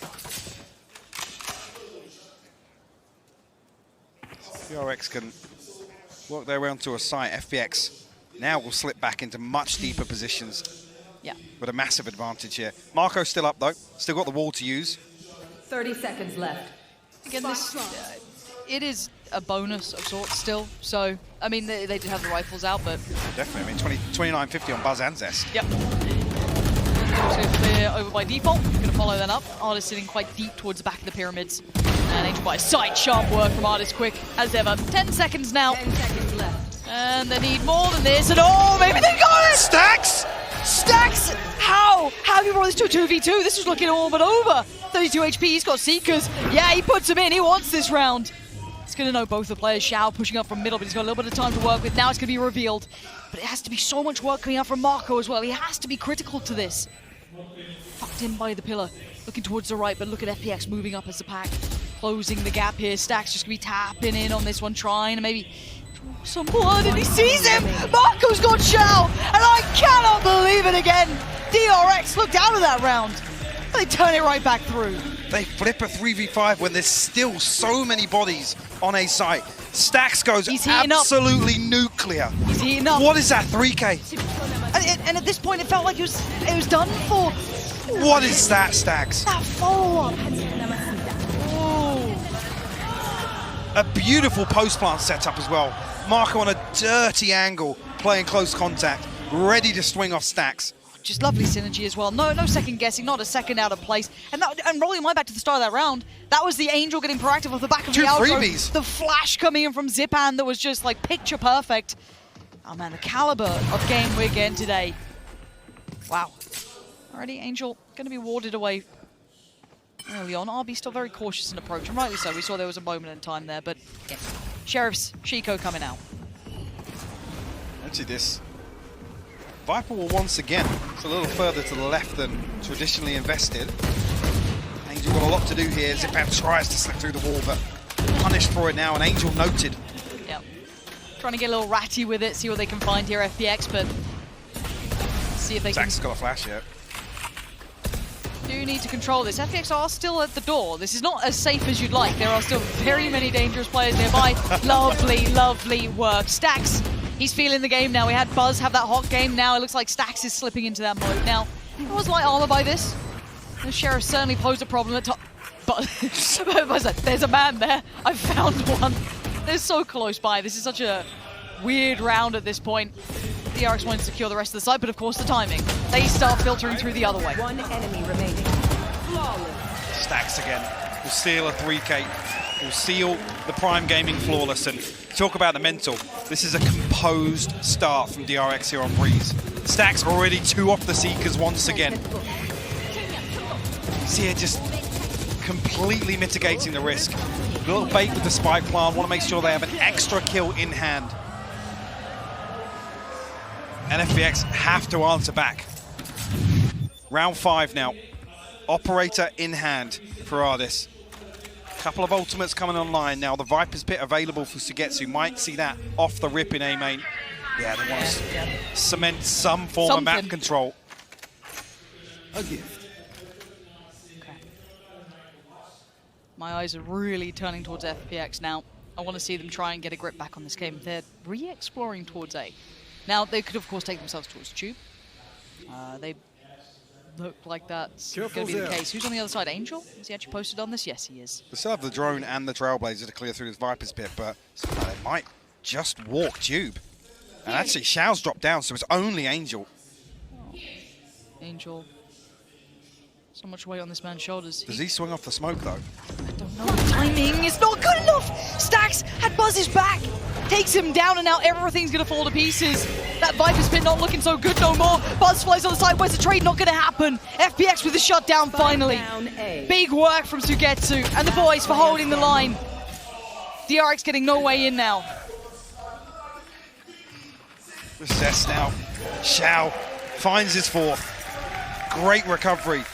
DRX can work their way onto a site. FPX now will slip back into much deeper positions. Yeah. With a massive advantage here. Marco's still up though, still got the wall to use. 30 seconds left. Again, this it is a bonus of sorts still. So, I mean, they did have the rifles out, but Definitely, I mean 29.50 on Buzz and Zest. yep. So clear over by default. Going to follow that up. Artist sitting quite deep towards the back of the pyramids. And Angel by sight. Sharp work from Artist, quick as ever. 10 seconds now. 10 seconds left. And they need more than this. And oh, maybe they got it! Stax! Stax! How? How have you brought this to a 2v2? This was looking all but over. 32 HP, he's got Seekers. Yeah, he puts him in. He wants this round. He's going to know both the players. Xiao pushing up from middle, but he's got a little bit of time to work with. Now it's going to be revealed. But it has to be so much work coming out from Marco as well. He has to be critical to this. Fucked in by the pillar. Looking towards the right, but look at FPX moving up as the pack. Closing the gap here. Stack's just going to be tapping in on this one, trying to maybe draw some blood, and he sees him! Marco's got Xiao! And I cannot believe it again! DRX looked out of that round. They turn it right back through. They flip a 3v5 when there's still so many bodies on a site. Stax goes He's heating up. absolutely nuclear. He's heating up. What is that, 3K? And at this point, it felt like it was done for. What is that, Stax? That follow-up. Oh. A beautiful post-plant setup as well. Marco on a dirty angle, playing close contact, ready to swing off Stax. Just lovely synergy as well. No second guessing, not a second out of place. And rolling my back to the start of that round, that was the Angel getting proactive off the back of Two the outro. freebies. The flash coming in from Zipan that was just like picture perfect. Oh man, the caliber of game we're getting today. Wow. Alrighty, Angel going to be warded away early on. RB still very cautious in approach, and rightly so. We saw there was a moment in time there, but yeah. Sheriff's Chico coming out. Actually, this Viper will once again, it's a little further to the left than traditionally invested. Angel got a lot to do here. Zipan tries to slip through the wall, but punished for it now, and Angel noted. Yep. Trying to get a little ratty with it, see what they can find here, FPX, but see if they Zax's got a flash yet. do need to control this. FPX are still at the door. This is not as safe as you'd like. There are still very many dangerous players nearby. Lovely, lovely work. Stax, he's feeling the game now. We had Buzz have that hot game. Now it looks like Stax is slipping into that mode. Now, it was light armor by this. The Sheriff certainly posed a problem at top. But there's a man there. I found one. They're so close by. This is such a weird round at this point. DRX wanted to secure the rest of the site, but of course the timing. They start filtering through the other way. One enemy remaining. Flawless. Stax again. Will seal a 3K. Will seal the Prime Gaming flawless. And talk about the mental. This is a composed start from DRX here on Breeze. Stax already 2 off the Seekers once again. See here just completely mitigating the risk. A little bait with the spike plant. Want to make sure they have an extra kill in hand. And FPX have to answer back. Round 5 now. Operator in hand for Ardis. Couple of ultimates coming online now. The Viper's Pit available for Sugetsu. Might see that off the rip in A main. Yeah, they want to cement some form of map control. A gift. Okay. My eyes are really turning towards FPX now. I want to see them try and get a grip back on this game. They're re-exploring towards A. Now, they could, of course, take themselves towards Tube. They look like that's going to be the case. Who's on the other side? Angel? Is he actually posted on this? Yes, he is. They still have the drone and the Trailblazer to clear through this Viper's Pit, but they might just walk Tube. And actually, Xiao's dropped down, so it's only Angel. Angel. So much weight on this man's shoulders. Does he swing off the smoke, though? I don't know. The timing is not good enough. Stacks had Buzz's back. Takes him down, and now everything's going to fall to pieces. That Viper's Pit not looking so good no more. Buzz flies on the side. Where's the trade? Not going to happen. FPX with the shutdown finally. Down A. Big work from Sugetsu and the boys for holding the line. DRX getting no way in now. Recess now. Xiao finds his fourth. Great recovery.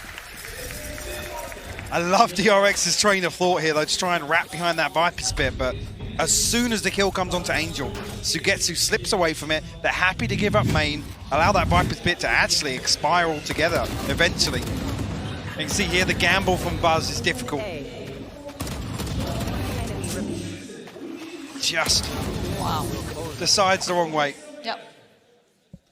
I love DRX's train of thought here, though, to try and wrap behind that Viper Spit, but as soon as the kill comes onto Angel, Sugetsu slips away from it. They're happy to give up main, allow that Viper Spit to actually expire altogether eventually. You can see here the gamble from Buzz is difficult. Just decides the wrong way. Yep.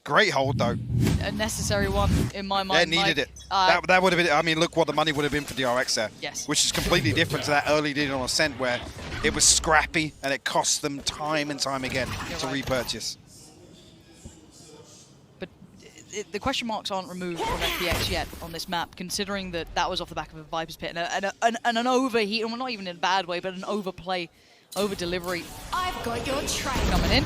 Great hold, though. A necessary one in my mind. They needed it. Like, That would have been, I mean, look what the money would have been for DRX there. Yes. Which is completely different to that early lead on Ascent where it was scrappy and it cost them time and time again to repurchase. But the question marks aren't removed from FPX yet on this map, considering that that was off the back of a Viper's Pit and an overheat, and well, not even in a bad way, but an overplay, over delivery I've got your train. coming in.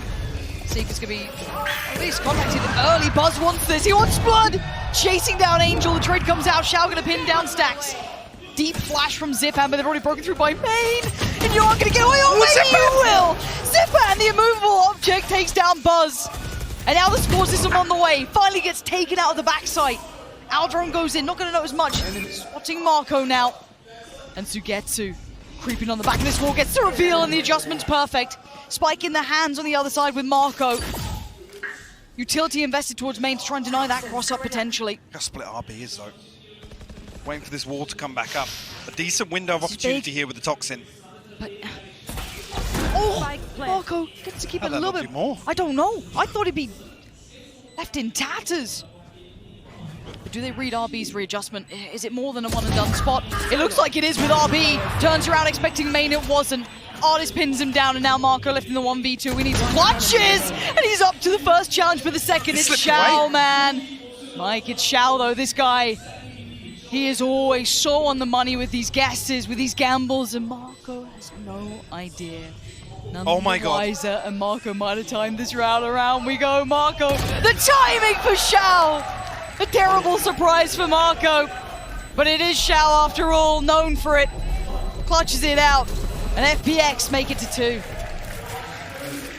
Seeker's gonna be at least contacted early. Buzz wants this. He wants blood. Chasing down Angel. The trade comes out. Xiao gonna pin down Stacks. Deep flash from Zipan, but they've already broken through by main. And you aren't gonna get away. Oh, maybe you will. Zipan, the immovable object, takes down Buzz. And now the score system on the way. Finally gets taken out of the backside. Aldron goes in. Not gonna notice much. Spotting Marco now. And Sugetsu creeping on the back of this wall. Gets the reveal, and the adjustment's perfect. Spike in the hands on the other side with Marco. Utility invested towards main to try and deny that cross-up potentially. How split RB is, though. Waiting for this wall to come back up. A decent window of opportunity here with the Toxin. But oh, Marco gets to keep it a little bit more. I don't know. I thought he'd be left in tatters. But do they read RB's readjustment? Is it more than a one-and-done spot? It looks like it is with RB. Turns around expecting main, it wasn't. Artist pins him down, and now Marco left in the 1v2. We need clutches! And he's up to the first challenge for the second. It's Xiao, man. Mike, it's Xiao, though. This guy, he is always so on the money with these guesses, with these gambles, and Marco has no idea. None oh my God. Wiser, and Marco might have timed this round around. We go, Marco. The timing for Xiao! A terrible surprise for Marco. But it is Xiao, after all, known for it. Clutches it out. And FPX make it to 2.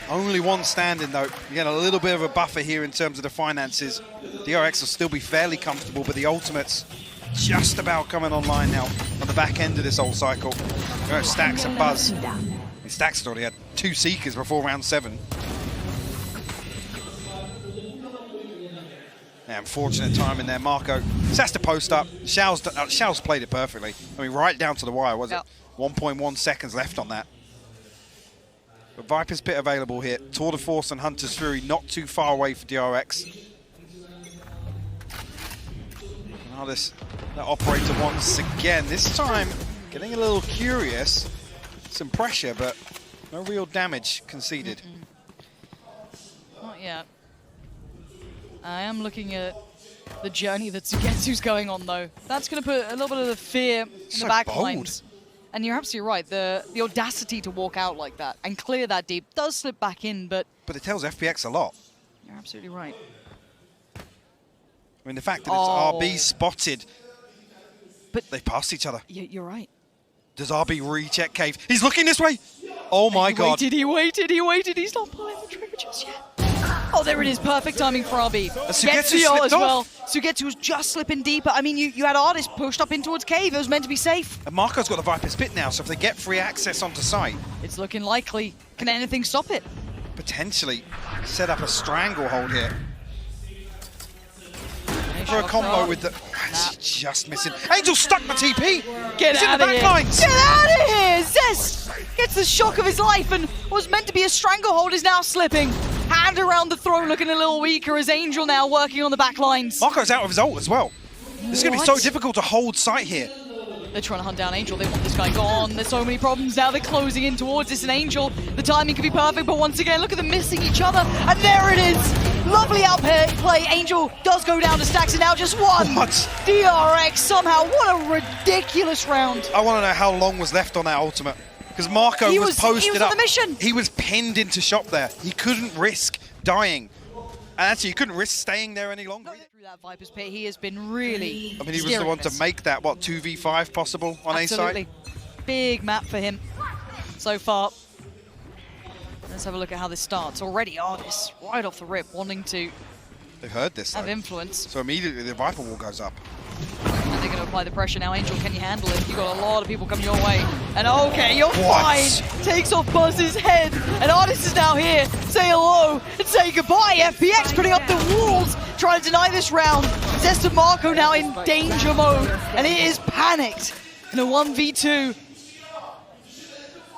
Only one standing, though. You get a little bit of a buffer here in terms of the finances. DRX will still be fairly comfortable, but the ultimate's just about coming online now on the back end of this whole cycle. Stacks and Buzz. Stacks already had 2 Seekers before round 7. Yeah, unfortunate time in there. Marco just has to post up. Xiao's played it perfectly. I mean, right down to the wire, was it? 1.1 seconds left on that. But Viper's Pit available here. Tour de Force and Hunter's Fury not too far away for DRX. Now that operator once again. This time, getting a little curious. Some pressure, but no real damage conceded. Not yet. I am looking at the journey that Sugetsu's going on, though. That's going to put a little bit of the fear in the back lines. And you're absolutely right. The audacity to walk out like that and clear that deep does slip back in, but it tells FPX a lot. You're absolutely right. I mean, the fact that it's RB spotted, but they passed each other. You're right. Does RB recheck cave? He's looking this way. Oh my God. He waited. He's not pulling the trigger just yet. Oh, there it is. Perfect timing for RB. Sugetsu slipped as well. off. Sugetsu was just slipping deeper. I mean, you had Artist pushed up in towards cave. It was meant to be safe. And Marco's got the Viper's Pit now, so if they get free access onto site, it's looking likely. Can anything stop it? Potentially set up a stranglehold here. For a combo with the... just missing. Angel stuck the TP! Get He's out in the of back here! lines! Get out of here! Zest gets the shock of his life, and what was meant to be a stranglehold is now slipping. Hand around the throat, looking a little weaker as Angel now working on the back lines. Marco's out of his ult as well. This is going to be so difficult to hold site here. They're trying to hunt down Angel. They want this guy gone. There's so many problems now. They're closing in towards this, and Angel, the timing could be perfect, but once again, look at them missing each other, and there it is. Lovely outplay. Angel does go down to Stacks, and now just one. What? DRX somehow. What a ridiculous round. I want to know how long was left on that ultimate. Because Marco was posted he was up. on the mission. He was pinned into shop there. He couldn't risk dying. And actually, he couldn't risk staying there any longer. Through that Viper's pit, he has been really I mean, he was the one to make that, what, 2v5 possible on Absolutely. A side? Big map for him so far. Let's have a look at how this starts. Already Artis, right off the rip, wanting to They've heard this, have though. influence. So immediately the Viper wall goes up. And they're going to apply the pressure now. Angel, can you handle it? You've got a lot of people coming your way. And okay, you're What? fine. Takes off Buzz's head. And Artis is now here. Say hello and say goodbye. FPX putting up the walls, trying to deny this round. Zesta Marco now in danger mode. And it is panicked in a 1v2.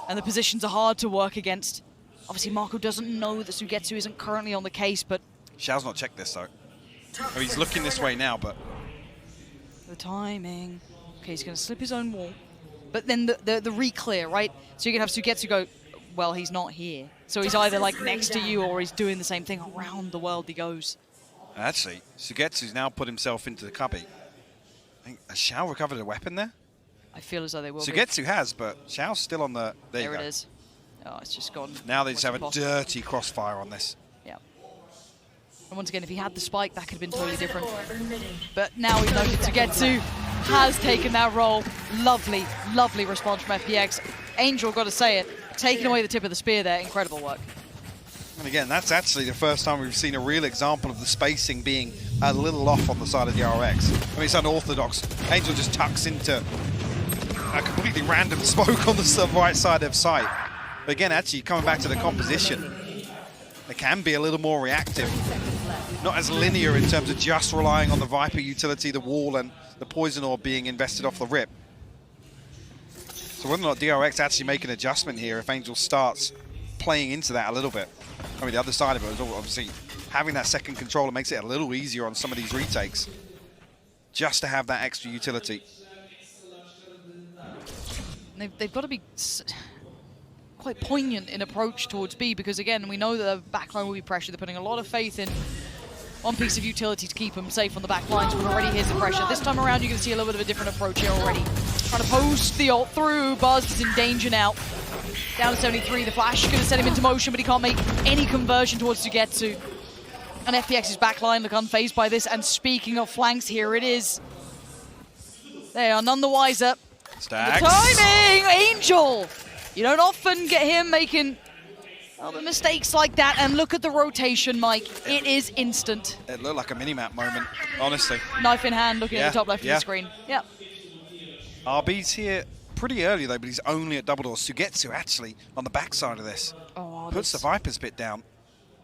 And the positions are hard to work against. Obviously, Marco doesn't know that Sugetsu isn't currently on the case, but Xiao's not checked this, though. Oh, he's looking this way now, but... the timing. Okay, he's going to slip his own wall. But then the re-clear, right? So you're going to have Sugetsu go, well, he's not here. So he's either like next to you or he's doing the same thing. Around the world he goes. Actually, Sugetsu's now put himself into the cubby. I think, has Xiao recovered a weapon there? I feel as though they will be. Sugetsu has, but Xiao's still on the... There it is. Oh, it's just gone. Now they just have a impossible. dirty crossfire on this. Yeah. And once again, if he had the spike, that could have been totally different. But now we know that Sugetsu has taken that role. Lovely, lovely response from FPX. Angel, got to say it, taking away the tip of the spear there. Incredible work. And again, that's actually the first time we've seen a real example of the spacing being a little off on the side of the DRX. I mean, it's unorthodox. Angel just tucks into a completely random smoke on the right side of sight. But again, actually, coming back to the composition, they can be a little more reactive. Not as linear in terms of just relying on the Viper utility, the wall, and the poison orb being invested off the rip. So whether or not DRX actually make an adjustment here if Angel starts playing into that a little bit. I mean, the other side of it is obviously having that second controller makes it a little easier on some of these retakes. Just to have that extra utility. They've got to be quite poignant in approach towards B, because again, we know that the backline will be pressured. They're putting a lot of faith in one piece of utility to keep them safe on the back lines, but already here's the pressure. This time around, you're going to see a little bit of a different approach here already. Trying to post the ult through. Buzz is in danger now. Down to 73. The flash is going to set him into motion, but he can't make any conversion towards Sugetsu. And FPX's backline look unfazed by this. And speaking of flanks, here it is. They are none the wiser. Stacks. The timing! Angel! You don't often get him making other mistakes like that. And look at the rotation, Mike. It is instant. It looked like a mini-map moment, honestly. Knife in hand, looking at the top left of the screen. Yeah. RB's here pretty early, though, but he's only at double doors. Sugetsu, actually, on the backside of this. Oh, Puts the Viper's bit down.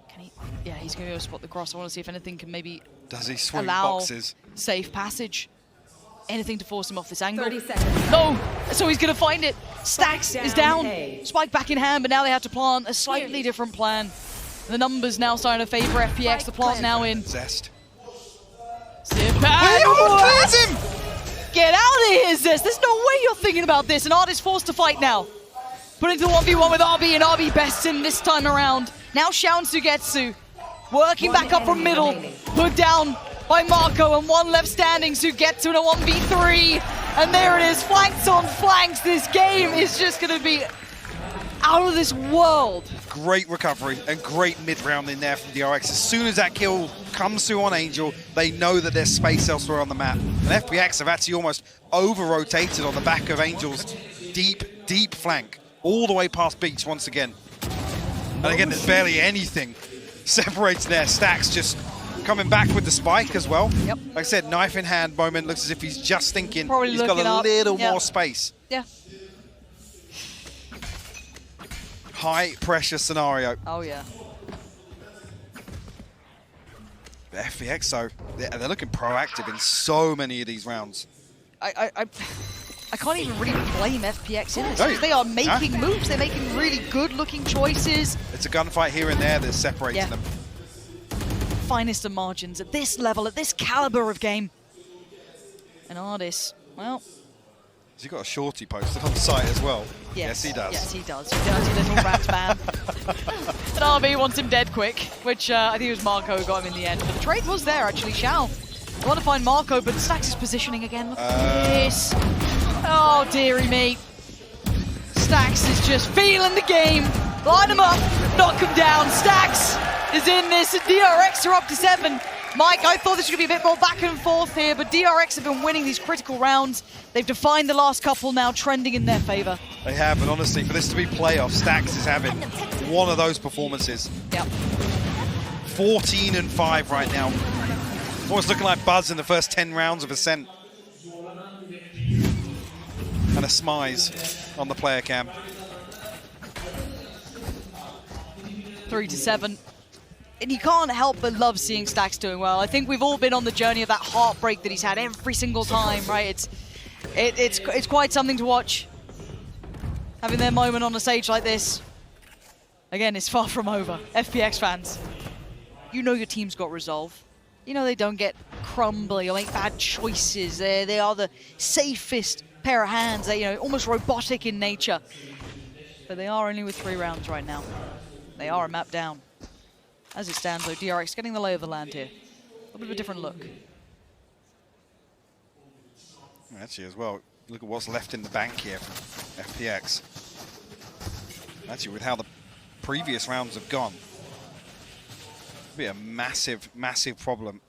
Can he? Yeah, he's going to go spot the cross. I want to see if anything can maybe Does he swing allow boxes? safe passage. Anything to force him off this angle. 30 seconds. No! So he's going to find it. Stacks is down. A. Spike back in hand, but now they have to plant a slightly different plan. The numbers now starting to favor FPX. The plant now in. Zest. Sip Who clears him? Get out of here, Zest. There's no way you're thinking about this. And Artist forced to fight now. Put into the 1v1 with RB, and RB bests him this time around. Now Xiao and Sugetsu working back up from middle. Put down by Marco, and one left standing. Sugetsu in a 1v3. And there it is, flanks on flanks. This game is just going to be out of this world. Great recovery and great mid-round in there from DRX. As soon as that kill comes through on Angel, they know that there's space elsewhere on the map. And FPX have actually almost over-rotated on the back of Angel's deep, deep flank, all the way past Beach once again. And again, there's barely anything separates there. Stacks just coming back with the spike as well. Yep. Like I said, knife in hand moment. Looks as if he's just thinking Probably he's got a little more space. Yeah. High pressure scenario. Oh, yeah. The FPX, so they're looking proactive in so many of these rounds. I can't even really blame FPX in this. No, Because they are making moves. They're making really good-looking choices. It's a gunfight here and there that's separating them. Finest of margins at this level, at this caliber of game. And Ardis, well, Has he got a shorty posted on the site as well? Yes, he does. Yes, he does. You dirty little rat man. And RB wants him dead quick, which I think it was Marco who got him in the end. But the trade was there, actually. Xiao. I want to find Marco, but Stax is positioning again. Look at this. Oh, dearie me. Stax is just feeling the game. Line him up, knock him down. Stax is in this. DRX are up to 7. Mike, I thought this was going to be a bit more back and forth here, but DRX have been winning these critical rounds. They've defined the last couple now, trending in their favor. They have, and honestly, for this to be playoffs, Stax is having one of those performances. Yep. 14-5 right now. Almost looking like Buzz in the first 10 rounds of Ascent. And a smize on the player cam. 3-7. And you can't help but love seeing Stax doing well. I think we've all been on the journey of that heartbreak that he's had every single time, right? It's quite something to watch. Having their moment on a stage like this. Again, it's far from over. FPX fans, you know your team's got resolve. You know they don't get crumbly or make bad choices. They are the safest pair of hands. They're almost robotic in nature. But they are only with 3 rounds right now. They are a map down. As it stands, though, DRX getting the lay of the land here. A little bit of a different look. Actually, as well, look at what's left in the bank here from FPX. Actually, with how the previous rounds have gone, it'll be a massive, massive problem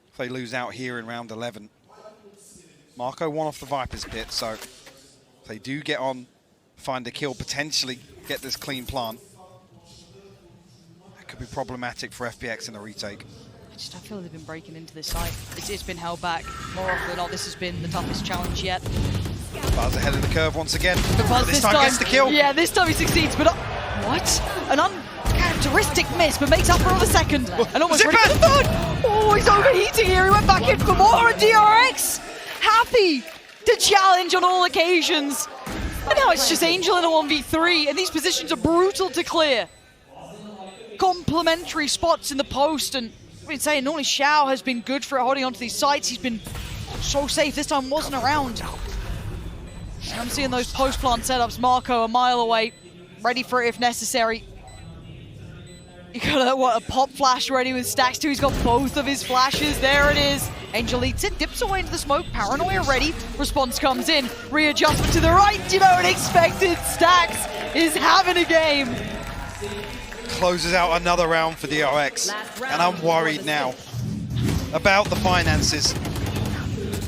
if they lose out here in round 11. Marco won off the Viper's pit, so if they do get on, find a kill, potentially get this clean plant, could be problematic for FPX in the retake. I just don't feel they've been breaking into this site. It's been held back. More often than not, this has been the toughest challenge yet. Buzz ahead of the curve once again. But Buzz this time gets the kill. Yeah, this time he succeeds, but what? An uncharacteristic miss, but makes up for the second. And almost ready for the third. Oh, he's overheating here. He went back in for more, and DRX happy to challenge on all occasions. And now it's just Angel in a 1v3, and these positions are brutal to clear. Complementary spots in the post, and we've been saying normally Xiao has been good for holding onto these sites. He's been so safe. This time wasn't around. And I'm seeing those post plant setups. Marco a mile away, ready for it if necessary. You got a pop flash ready with Stax too. He's got both of his flashes. There it is. Angel eats it, dips away into the smoke. Paranoia ready. Response comes in. Readjustment to the right. You know, unexpected. Stax is having a game. Closes out another round for DRX, and I'm worried now about the finances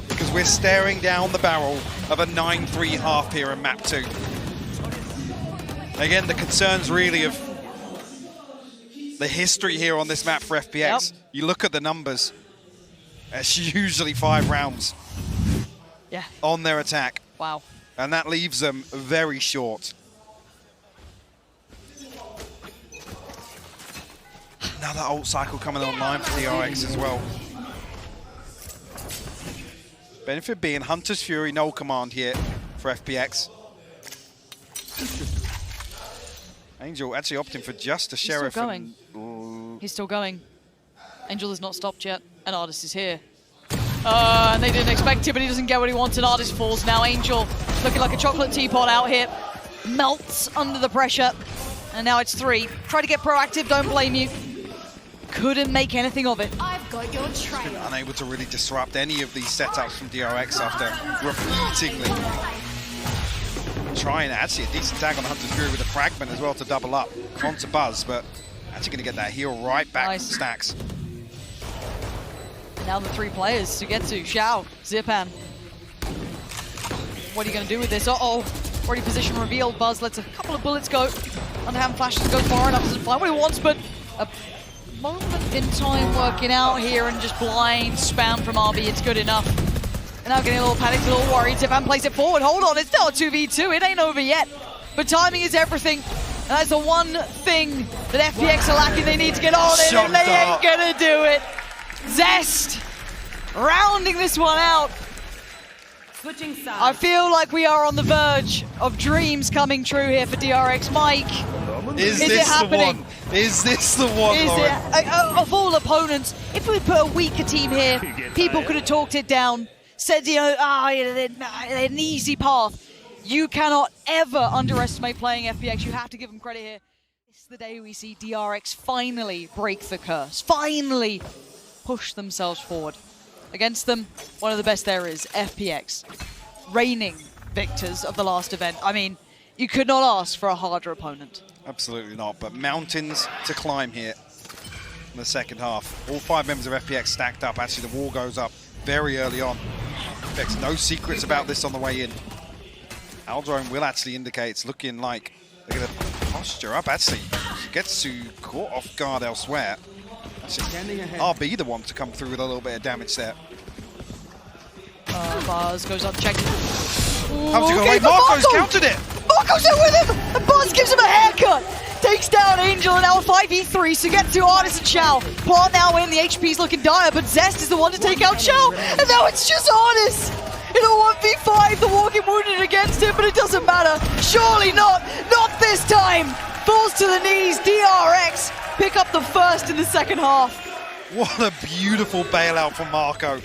because we're staring down the barrel of a 9-3 half here in map 2. Again, the concerns really of the history here on this map for FPX. Yep. You look at the numbers, it's usually 5 rounds on their attack. Wow. And that leaves them very short. Another ult cycle coming online for DRX as well. Benefit being Hunter's Fury, null command here for FPX. Angel actually opting for just a Sheriff. Still going. He's still going. Angel has not stopped yet, and Artist is here. And they didn't expect it, but he doesn't get what he wants, and Artist falls now. Angel looking like a chocolate teapot out here. Melts under the pressure, and now it's 3. Try to get proactive, don't blame you. Couldn't make anything of it. I've got your trail. Unable to really disrupt any of these setups from DRX after repeatedly trying actually a decent tag on the Hunter's Fury with a fragment as well to double up onto Buzz, but actually going to get that heal right back from Stax. Now the 3 players to get to. Xiao, Zipan. What are you going to do with this? Uh-oh. Already position revealed. Buzz lets a couple of bullets go. Underhand flashes go far enough. Doesn't find what he wants, but a moment in time working out here, and just blind spam from RB. It's good enough. And now getting a little panicked, a little worried. Zipan plays it forward. Hold on, it's still a 2v2. It ain't over yet. But timing is everything. And that's the one thing that FPX are lacking. They need to get on it, and they ain't gonna do it. Zest rounding this one out. Switching sides. I feel like we are on the verge of dreams coming true here for DRX. Mike, is this it happening? The one? Is this the one, Is Lauren? it? Of all opponents, if we put a weaker team here, people could have talked it down. said, they're an easy path. You cannot ever underestimate playing FPX. You have to give them credit here. This is the day we see DRX finally break the curse, finally push themselves forward. Against them, one of the best there is, FPX. Reigning victors of the last event. I mean, you could not ask for a harder opponent. Absolutely not, but mountains to climb here in the second half. All 5 members of FPX stacked up. Actually, the wall goes up very early on. FPX, no secrets about this on the way in. Aldrone will actually indicate it's looking like they're going to posture up. Actually, gets to caught off guard elsewhere. Actually, RB the one to come through with a little bit of damage there. Buzz goes unchecked. How's he going away? Marco's countered it! Marco's there with him! And Buzz gives him a haircut! Takes down Angel and now a 5v3, so get to Artis and Chow. Plant now in, the HP's looking dire, but Zest is the one to take out Chow, and now it's just Artis! In a 1v5, the walking wounded against him, but it doesn't matter. Surely not! Not this time! Falls to the knees, DRX pick up the first in the second half. What a beautiful bailout from Marco.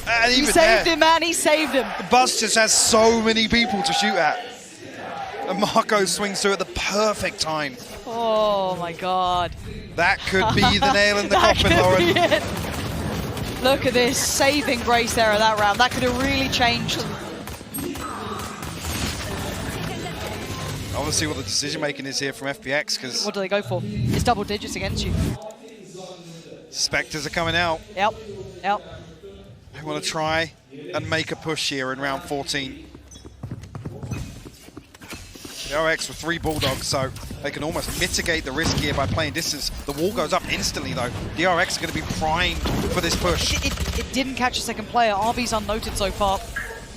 And He saved him, man, he saved him. Buzz just has so many people to shoot at. And Marco swings through at the perfect time. Oh my god. That could be the nail in the That coffin, could Lauren. be it. Look at this saving grace there of that round. That could have really changed. I want to see what the decision making is here from FPX, because What do they go for? It's double digits against you. Spectres are coming out. Yep. They want to try and make a push here in round 14. DRX with 3 Bulldogs, so they can almost mitigate the risk here by playing distance. The wall goes up instantly, though. DRX are going to be primed for this push. It didn't catch a second player. RB's unnoted so far.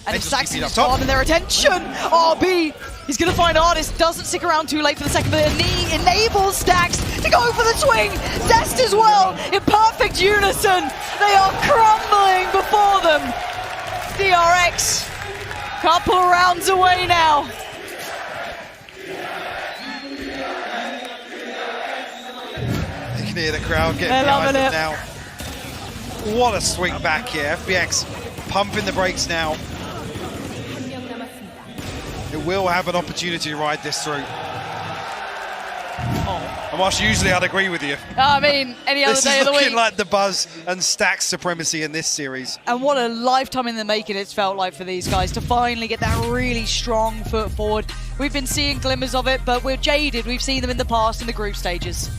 And Angels Saxon keep it is up top. grabbing their attention. RB, he's going to find Artis. Doesn't stick around too late for the second, but a knee enables Stax to go for the swing. Zest as well, in perfect unison. They are crumbling before them. DRX, couple of rounds away now. You can hear the crowd getting They're behind loving them it. now. What a swing back here. FPX pumping the brakes now. It will have an opportunity to ride this through. Amash, usually I'd agree with you. I mean, any other This day is of the looking week. like the Buzz and Stax supremacy in this series. And what a lifetime in the making it's felt like for these guys to finally get that really strong foot forward. We've been seeing glimmers of it, but we're jaded. We've seen them in the past in the group stages.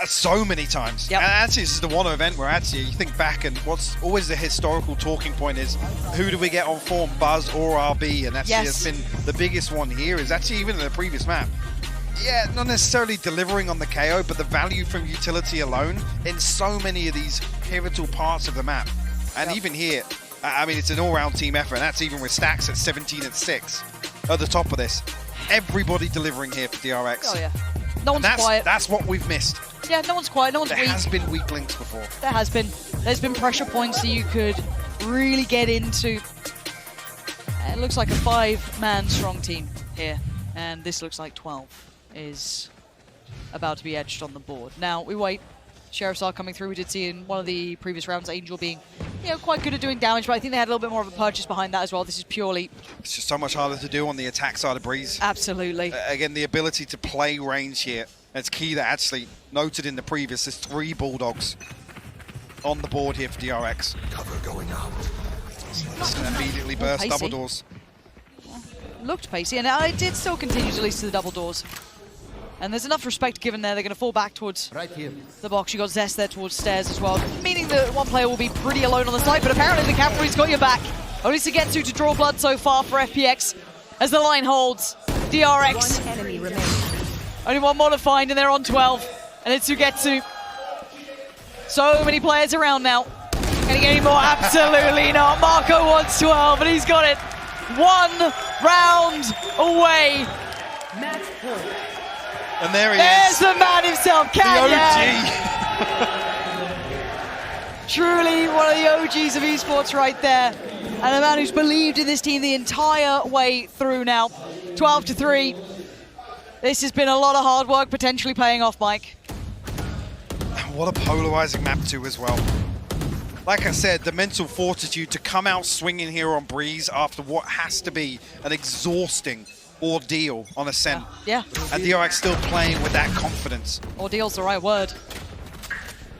So many times. Yep. And actually, this is the one event where actually you think back and what's always the historical talking point is who do we get on form, Buzz or RB? And actually Yes. has been the biggest one here is actually even in the previous map. Yeah, not necessarily delivering on the KO, but the value from utility alone in so many of these pivotal parts of the map. And even here, I mean, it's an all-round team effort, and that's even with Stax at 17-6 at the top of this. Everybody delivering here for DRX. Oh yeah. No one's And quiet. that's what we've missed. Yeah, no one's quiet, no one's There weak. has been weak links before. There has been. There's been pressure points that you could really get into. It looks like a 5-man strong team here, and this looks like 12 is about to be edged on the board. Now, we wait. Sheriffs are coming through. We did see in one of the previous rounds, Angel being, quite good at doing damage, but I think they had a little bit more of a purchase behind that as well. This is purely... It's just so much harder to do on the attack side of Breeze. Absolutely. Again, the ability to play range here. It's key that actually noted in the previous, there's 3 Bulldogs on the board here for DRX. Cover going out. It's going to immediately burst pacey. double doors. Looked pacey, and it did still continue to lead to the double doors. And there's enough respect given there. They're going to fall back towards Right here. the box. You got Zest there towards stairs as well, meaning that one player will be pretty alone on the side, but apparently the cavalry's got your back. Only Sugetsu to draw blood so far for FPX as the line holds. DRX, One enemy remains. only one more to find, and they're on 12. And it's Sugetsu. So many players around now. Can he get any more? Absolutely not. Marco wants 12, and he's got it. 1 round away. Match point. And there he There's is, the man himself, the Canyon. OG. Truly one of the OGs of esports right there. And a man who's believed in this team the entire way through now. 12-3. This has been a lot of hard work potentially paying off, Mike. What a polarizing map too as well. like I said, the mental fortitude to come out swinging here on Breeze after what has to be an exhausting ordeal on Ascent. Yeah. And DRX still playing with that confidence. Ordeal's the right word.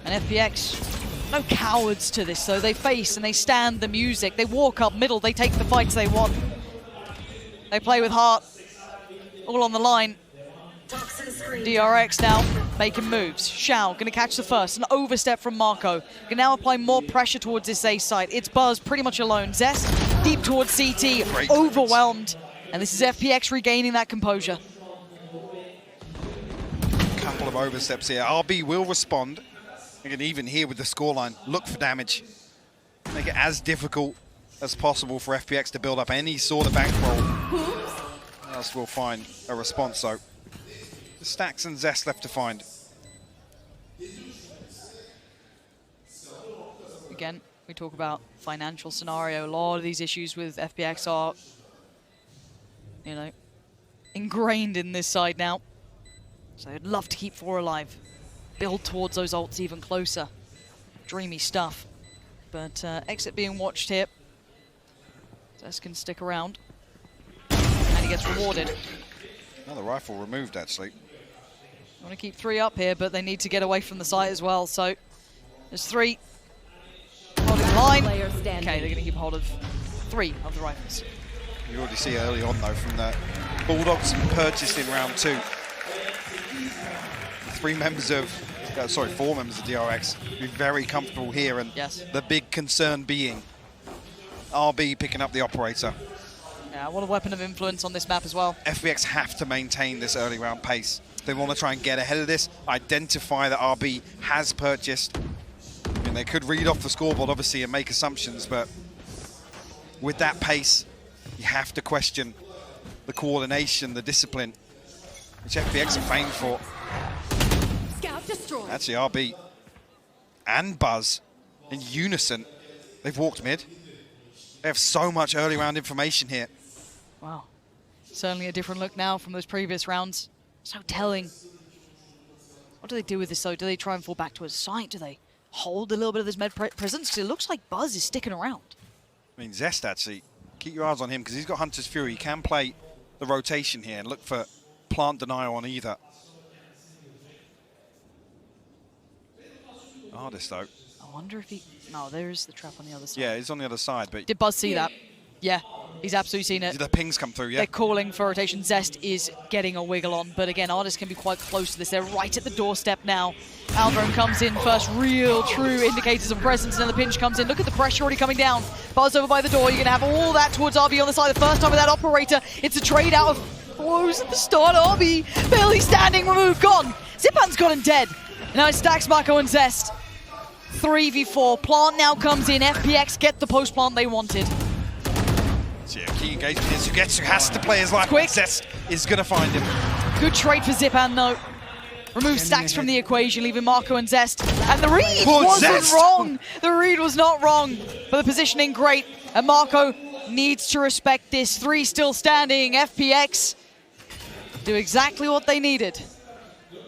And FPX, no cowards to this, so they face and they stand the music. They walk up middle, they take the fights they want. They play with heart, all on the line. DRX now making moves. Shao gonna catch the first, an overstep from Marco. Can now apply more pressure towards this A side. It's Buzz pretty much alone. Zest deep towards CT, Great overwhelmed. And this is FPX regaining that composure. Couple of oversteps here. RB will respond. You can even here with the scoreline, look for damage. Make it as difficult as possible for FPX to build up any sort of bankroll. Else we'll find a response, though. The Stacks and Zest left to find. Again, we talk about financial scenario. A lot of these issues with FPX are, you know, ingrained in this side now. So I'd love to keep 4 alive. Build towards those ults even closer. Dreamy stuff. But exit being watched here. Zest can stick around. And he gets rewarded. Another rifle removed, actually. I want to keep 3 up here, but they need to get away from the site as well. So there's 3. Holding the line. Player standing. Okay, they're going to keep hold of 3 of the rifles. You already see early on, though, from the Bulldogs purchased in round 2. 4 members of DRX be very comfortable here, and Yes. the big concern being RB picking up the operator. Yeah, what a weapon of influence on this map as well. FPX have to maintain this early round pace. They want to try and get ahead of this, identify that RB has purchased. I mean, they could read off the scoreboard, obviously, and make assumptions, but with that pace, you have to question the coordination, the discipline, which FPX are famed for. Scout destroyed. Actually, RB and Buzz, in unison, they've walked mid. They have so much early round information here. Wow. Certainly a different look now from those previous rounds. So telling. What do they do with this, though? Do they try and fall back to a site? Do they hold a little bit of this med presence? Because it looks like Buzz is sticking around. I mean, Zest, actually, keep your eyes on him, because he's got Hunter's Fury. He can play the rotation here and look for plant denial on either. Artist, though. I wonder if he... No, there is the trap on the other side. Yeah, he's on the other side, but Did Buzz see that? Yeah, he's absolutely seen it. the pings come through, yeah? They're calling for rotation. Zest is getting a wiggle on, but again, Artist can be quite close to this. They're right at the doorstep now. Aldrome comes in first, real, true indicators of presence, and then the pinch comes in. Look at the pressure already coming down. Buzz over by the door. You're going to have all that towards RB on the side. The first time with that operator, it's a trade out of blows at the start. RB barely standing, removed, gone. Zipan's got him dead. Now it's Stacks, Marco, and Zest. 3v4. Plant now comes in. FPX get the post plant they wanted. So yeah, key engagement is Sugetsu has to play his life. Quick. Zest is going to find him. Good trade for Zipan though. Remove Stacks from the equation, leaving Marco and Zest. And the read Poor wasn't Zest. wrong. The read was not wrong. But the positioning great. And Marco needs to respect this. 3 still standing. FPX do exactly what they needed.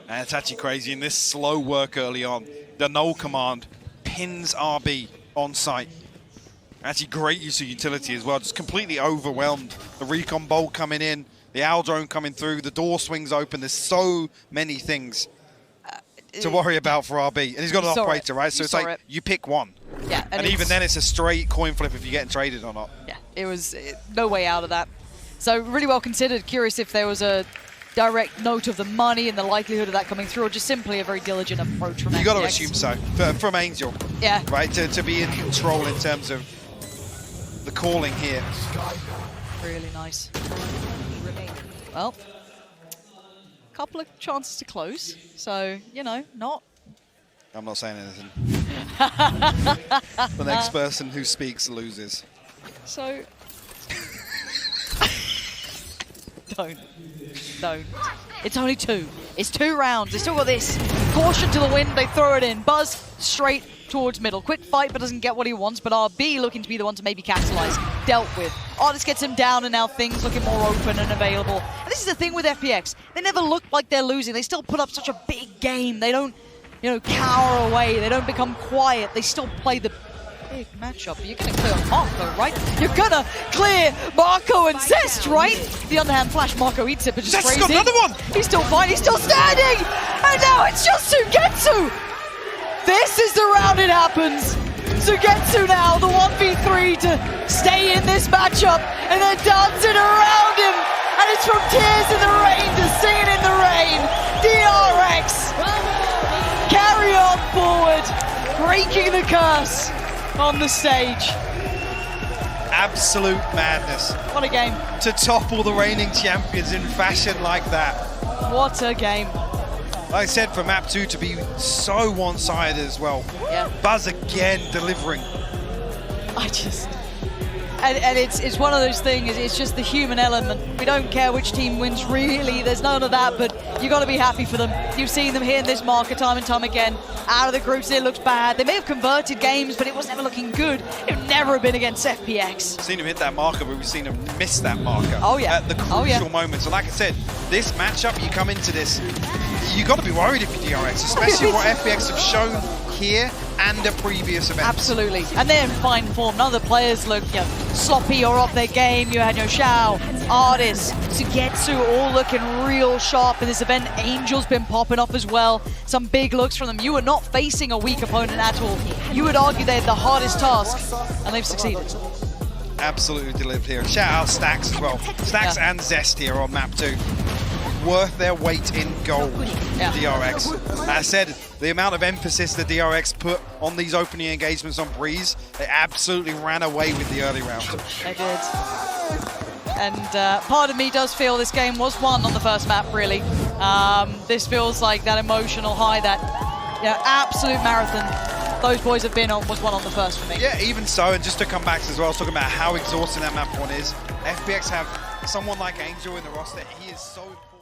And it's actually crazy. In this slow work early on, the null command pins RB on site. Actually great use of utility as well. Just completely overwhelmed. The recon bolt coming in, the owl drone coming through, the door swings open. There's so many things to worry about for RB. And he's got an operator, right? So it's like you pick one. Yeah, and even then it's a straight coin flip if you're getting traded or not. Yeah, it was no way out of that. So really well considered. Curious if there was a direct note of the money and the likelihood of that coming through, or just simply a very diligent approach from FPX. You got to assume so, from Angel. Yeah. Right, to be in control in terms of the calling here. Really nice. Well, couple of chances to close. So, you know, not... I'm not saying anything. The next person who speaks loses. So... Don't. It's only 2. It's 2 rounds. They still got this. Caution to the wind. They throw it in. Buzz straight towards middle. Quick fight, but doesn't get what he wants. But RB looking to be the one to maybe capitalize. Dealt with. Artist gets him down, and now things looking more open and available. And this is the thing with FPX. They never look like they're losing. They still put up such a big game. They don't, you know, cower away. They don't become quiet. They still play the big matchup. But you're going to clear Marco, right? You're going to clear Marco and Zest, right? The underhand flash, Marco eats it, but just Zest's crazy. got another one! He's still fine, he's still standing! And now it's just Sugetsu! This is the round it happens. Sugetsu now, the 1v3 to stay in this matchup, and then dancing around him. And it's from Tears in the Rain to Singing in the Rain. DRX, carry on forward, breaking the curse on the stage. Absolute madness. What a game. To topple the reigning champions in fashion like that. What a game. Like I said, for map 2 to be so one-sided as well. Yeah. Buzz again delivering. I just... And it's one of those things, it's just the human element. We don't care which team wins, really. There's none of that, but you got to be happy for them. You've seen them hitting this marker time and time again. Out of the groups, it looks bad. They may have converted games, but it was never looking good. It would never have been against FPX. Seen him hit that marker, but we've seen him miss that marker. Oh, yeah. At the crucial moments. And like I said, this matchup, you come into this, you got to be worried if you're DRX, especially what FPX have shown here and the previous events. Absolutely, and they're in fine form. None of the players look sloppy or off their game. You had Shao, Artis, Sugetsu all looking real sharp in this event. Angel's been popping off as well. Some big looks from them. You were not facing a weak opponent at all. You would argue they had the hardest task, and they've succeeded. Absolutely delivered here. Shout out Stacks as well. Stacks and Zest here on map 2. Worth their weight in gold, DRX. As I said, the amount of emphasis the DRX put on these opening engagements on Breeze, they absolutely ran away with the early round. They did. And part of me does feel this game was won on the first map, really. This feels like that emotional high, that absolute marathon those boys have been on was won on the first for me. Yeah, even so, and just to come back as well, I was talking about how exhausting that map one is. FPX have someone like Angel in the roster. He is so important.